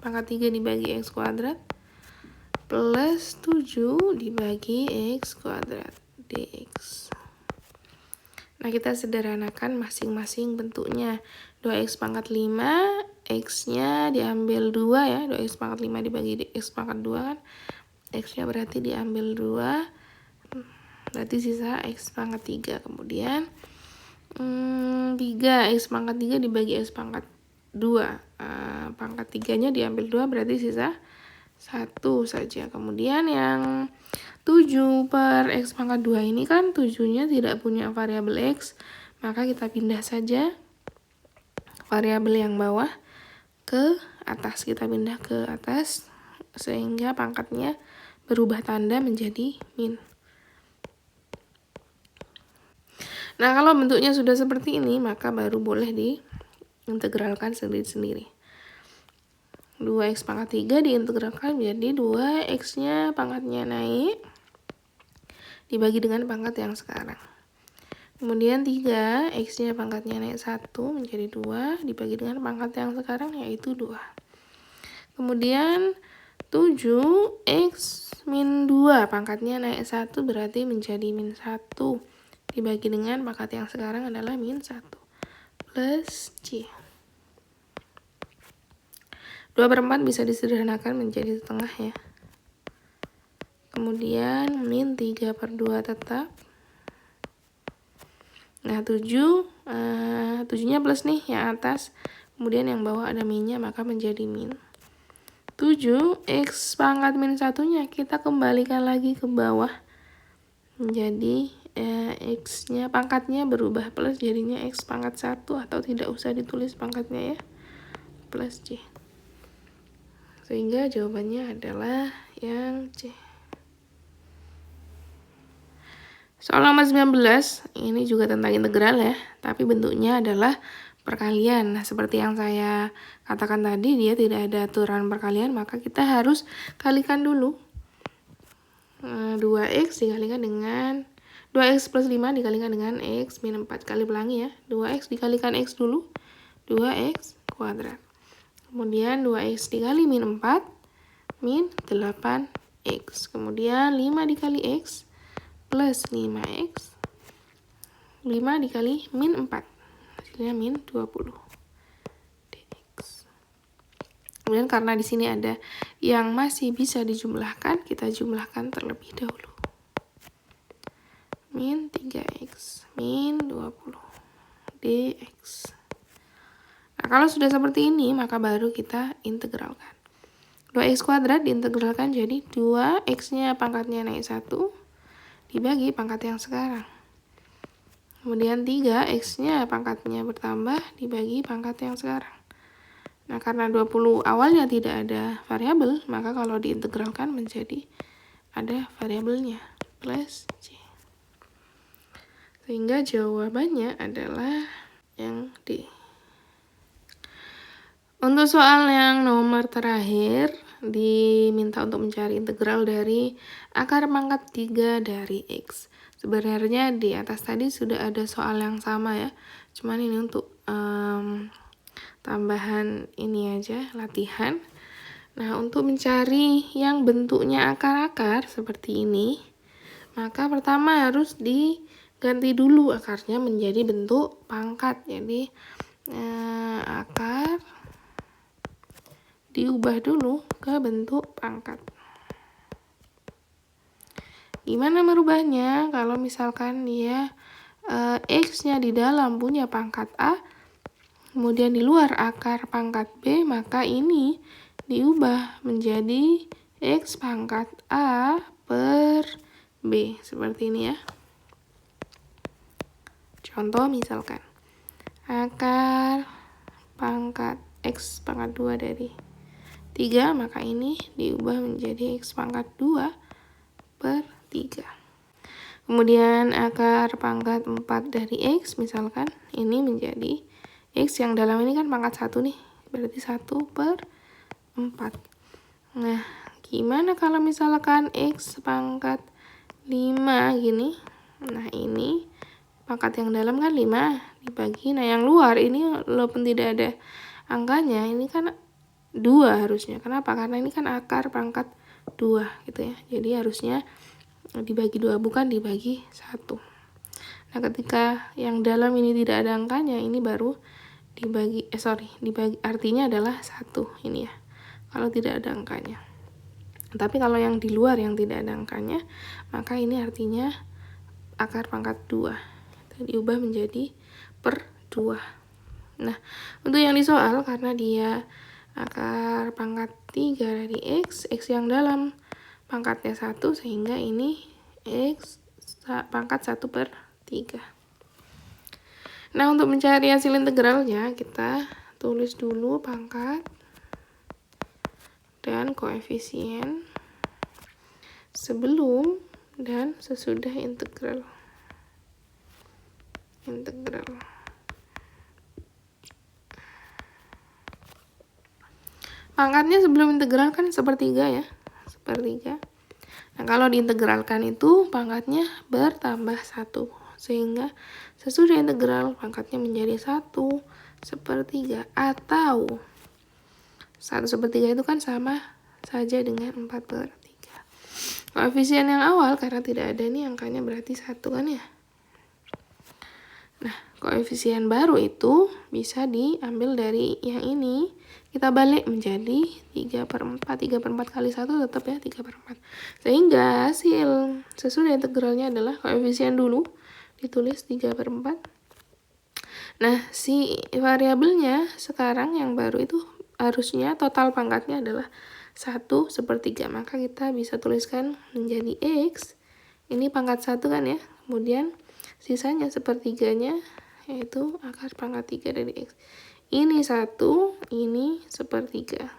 S1: pangkat 3 dibagi x kuadrat plus 7 dibagi x kuadrat dx. Nah, kita sederhanakan masing-masing bentuknya. 2x pangkat 5, x-nya diambil 2 ya. 2x pangkat 5 dibagi x pangkat 2 kan. X-nya berarti diambil 2. Berarti sisa x pangkat 3. Kemudian 3x pangkat 3 dibagi x pangkat 2. Pangkat 3-nya diambil 2 berarti sisa 1 saja. Kemudian yang 7 per x pangkat 2 ini kan 7-nya tidak punya variabel x, maka kita pindah saja variabel yang bawah ke atas. Kita pindah ke atas sehingga pangkatnya berubah tanda menjadi min. Nah, kalau bentuknya sudah seperti ini, maka baru boleh diintegralkan sendiri-sendiri. 2x pangkat 3 diintegralkan menjadi 2x-nya pangkatnya naik dibagi dengan pangkat yang sekarang. Kemudian 3, x-nya pangkatnya naik 1 menjadi 2 dibagi dengan pangkat yang sekarang yaitu 2. Kemudian 7x min 2 pangkatnya naik 1 berarti menjadi min 1 dibagi dengan pangkat yang sekarang adalah min 1 plus c. 2/4 bisa disederhanakan menjadi setengah ya. Kemudian min 3/2 tetap. Nah, 7-nya plus nih yang atas. Kemudian yang bawah ada minnya, maka menjadi min 7 x pangkat min 1-nya kita kembalikan lagi ke bawah. Menjadi x-nya pangkatnya berubah plus jadinya x pangkat 1 atau tidak usah ditulis pangkatnya ya. Plus c. Sehingga jawabannya adalah yang C. Soal nomor 19, ini juga tentang integral ya, tapi bentuknya adalah perkalian. Nah, seperti yang saya katakan tadi, dia tidak ada aturan perkalian, maka kita harus kalikan dulu. 2x dikalikan dengan 2x plus 5 dikalikan dengan x min 4. Kali pelangi ya, 2x dikalikan x dulu, 2x kuadrat. Kemudian 2x dikali min 4, min 8x. Kemudian 5 dikali x plus 5x. 5 dikali min 4. Hasilnya min 20 dx. Kemudian karena di sini ada yang masih bisa dijumlahkan, kita jumlahkan terlebih dahulu. Min 3x, min 20 dx. Nah, kalau sudah seperti ini, maka baru kita integralkan. 2x kuadrat diintegralkan jadi 2x-nya pangkatnya naik 1 dibagi pangkat yang sekarang. Kemudian 3x-nya pangkatnya bertambah dibagi pangkat yang sekarang. Nah, karena 20 awalnya tidak ada variabel, maka kalau diintegralkan menjadi ada variabelnya, plus c. Sehingga jawabannya adalah yang D. Untuk soal yang nomor terakhir, diminta untuk mencari integral dari akar pangkat 3 dari x. Sebenarnya di atas tadi sudah ada soal yang sama ya, cuman ini untuk tambahan ini aja, latihan. Nah, untuk mencari yang bentuknya akar-akar seperti ini, maka pertama harus diganti dulu akarnya menjadi bentuk pangkat. Jadi akar diubah dulu ke bentuk pangkat. Gimana merubahnya? Kalau misalkan dia x-nya di dalam punya pangkat A, kemudian di luar akar pangkat B, maka ini diubah menjadi x pangkat A per B. Seperti ini ya. Contoh misalkan akar pangkat X pangkat 2 dari 3, maka ini diubah menjadi X pangkat 2 per 3. Kemudian akar pangkat 4 dari X, misalkan ini menjadi X yang dalam ini kan pangkat 1 nih, berarti 1 per 4. Nah, gimana kalau misalkan X pangkat 5 gini? Nah, ini pangkat yang dalam kan 5 dibagi, nah yang luar ini walaupun tidak ada angkanya, ini kan 2 harusnya. Kenapa? Karena ini kan akar pangkat 2 gitu ya. Jadi harusnya dibagi 2, bukan dibagi 1. Nah, ketika yang dalam ini tidak ada angkanya, ini baru dibagi, dibagi, artinya adalah 1 ini ya, kalau tidak ada angkanya. Tapi kalau yang di luar yang tidak ada angkanya, maka ini artinya akar pangkat 2. Itu diubah menjadi per 2. Nah, untuk yang di soal, karena dia akar pangkat 3 dari X yang dalam pangkatnya 1, sehingga ini X pangkat 1 per 3. Nah, untuk mencari hasil integralnya, kita tulis dulu pangkat dan koefisien sebelum dan sesudah integral. Pangkatnya sebelum integral kan sepertiga ya, sepertiga. Nah, kalau diintegralkan itu pangkatnya bertambah 1, sehingga sesudah integral pangkatnya menjadi 1/3, atau 1/3 itu kan sama saja dengan 4/3. Koefisien yang awal karena tidak ada ini angkanya berarti 1 kan ya. Nah, koefisien baru itu bisa diambil dari yang ini, kita balik menjadi 3/4. 3/4 kali 1 tetap ya 3/4. Sehingga hasil sesudah integralnya adalah koefisien dulu ditulis 3/4. Nah, si variabelnya sekarang yang baru itu harusnya total pangkatnya adalah 1/3. Maka kita bisa tuliskan menjadi X. Ini pangkat 1 kan ya. Kemudian sisanya sepertiganya yaitu akar pangkat 3 dari X. Ini 1, ini 1/3.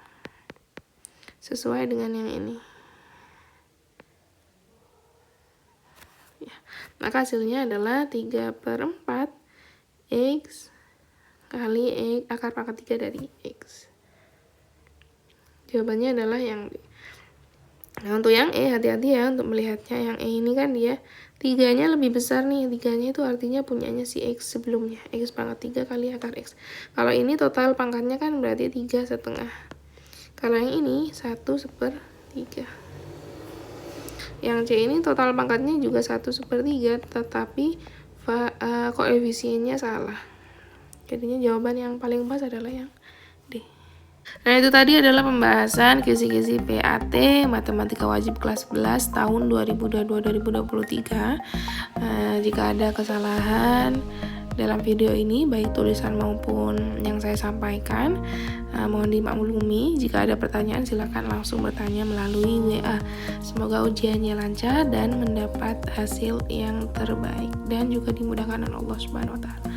S1: Sesuai dengan yang ini. Ya, maka hasilnya adalah 3/4 X kali X, akar pangkat 3 dari X. Jawabannya adalah yang D. Nah, untuk yang E, hati-hati ya untuk melihatnya. Yang E ini kan dia 3-nya lebih besar nih. 3-nya itu artinya punyanya si X sebelumnya. X pangkat 3 kali akar X. Kalau ini total pangkatnya kan berarti 3,5. Kalau yang ini 1/3. Yang C ini total pangkatnya juga 1/3, tetapi koefisiennya salah. Jadinya jawaban yang paling pas adalah yang D. Nah, itu tadi adalah pembahasan kisi-kisi PAT Matematika Wajib kelas 11 tahun 2022-2023. Jika ada kesalahan dalam video ini, baik tulisan maupun yang saya sampaikan, mohon dimaklumi. Jika ada pertanyaan, silakan langsung bertanya melalui WA. Semoga ujiannya lancar dan mendapat hasil yang terbaik dan juga dimudahkan oleh Allah Subhanahu wa taala.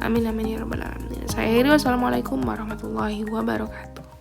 S1: Amin amin ya rabbal alamin. Saya Heri, wassalamualaikum warahmatullahi wabarakatuh.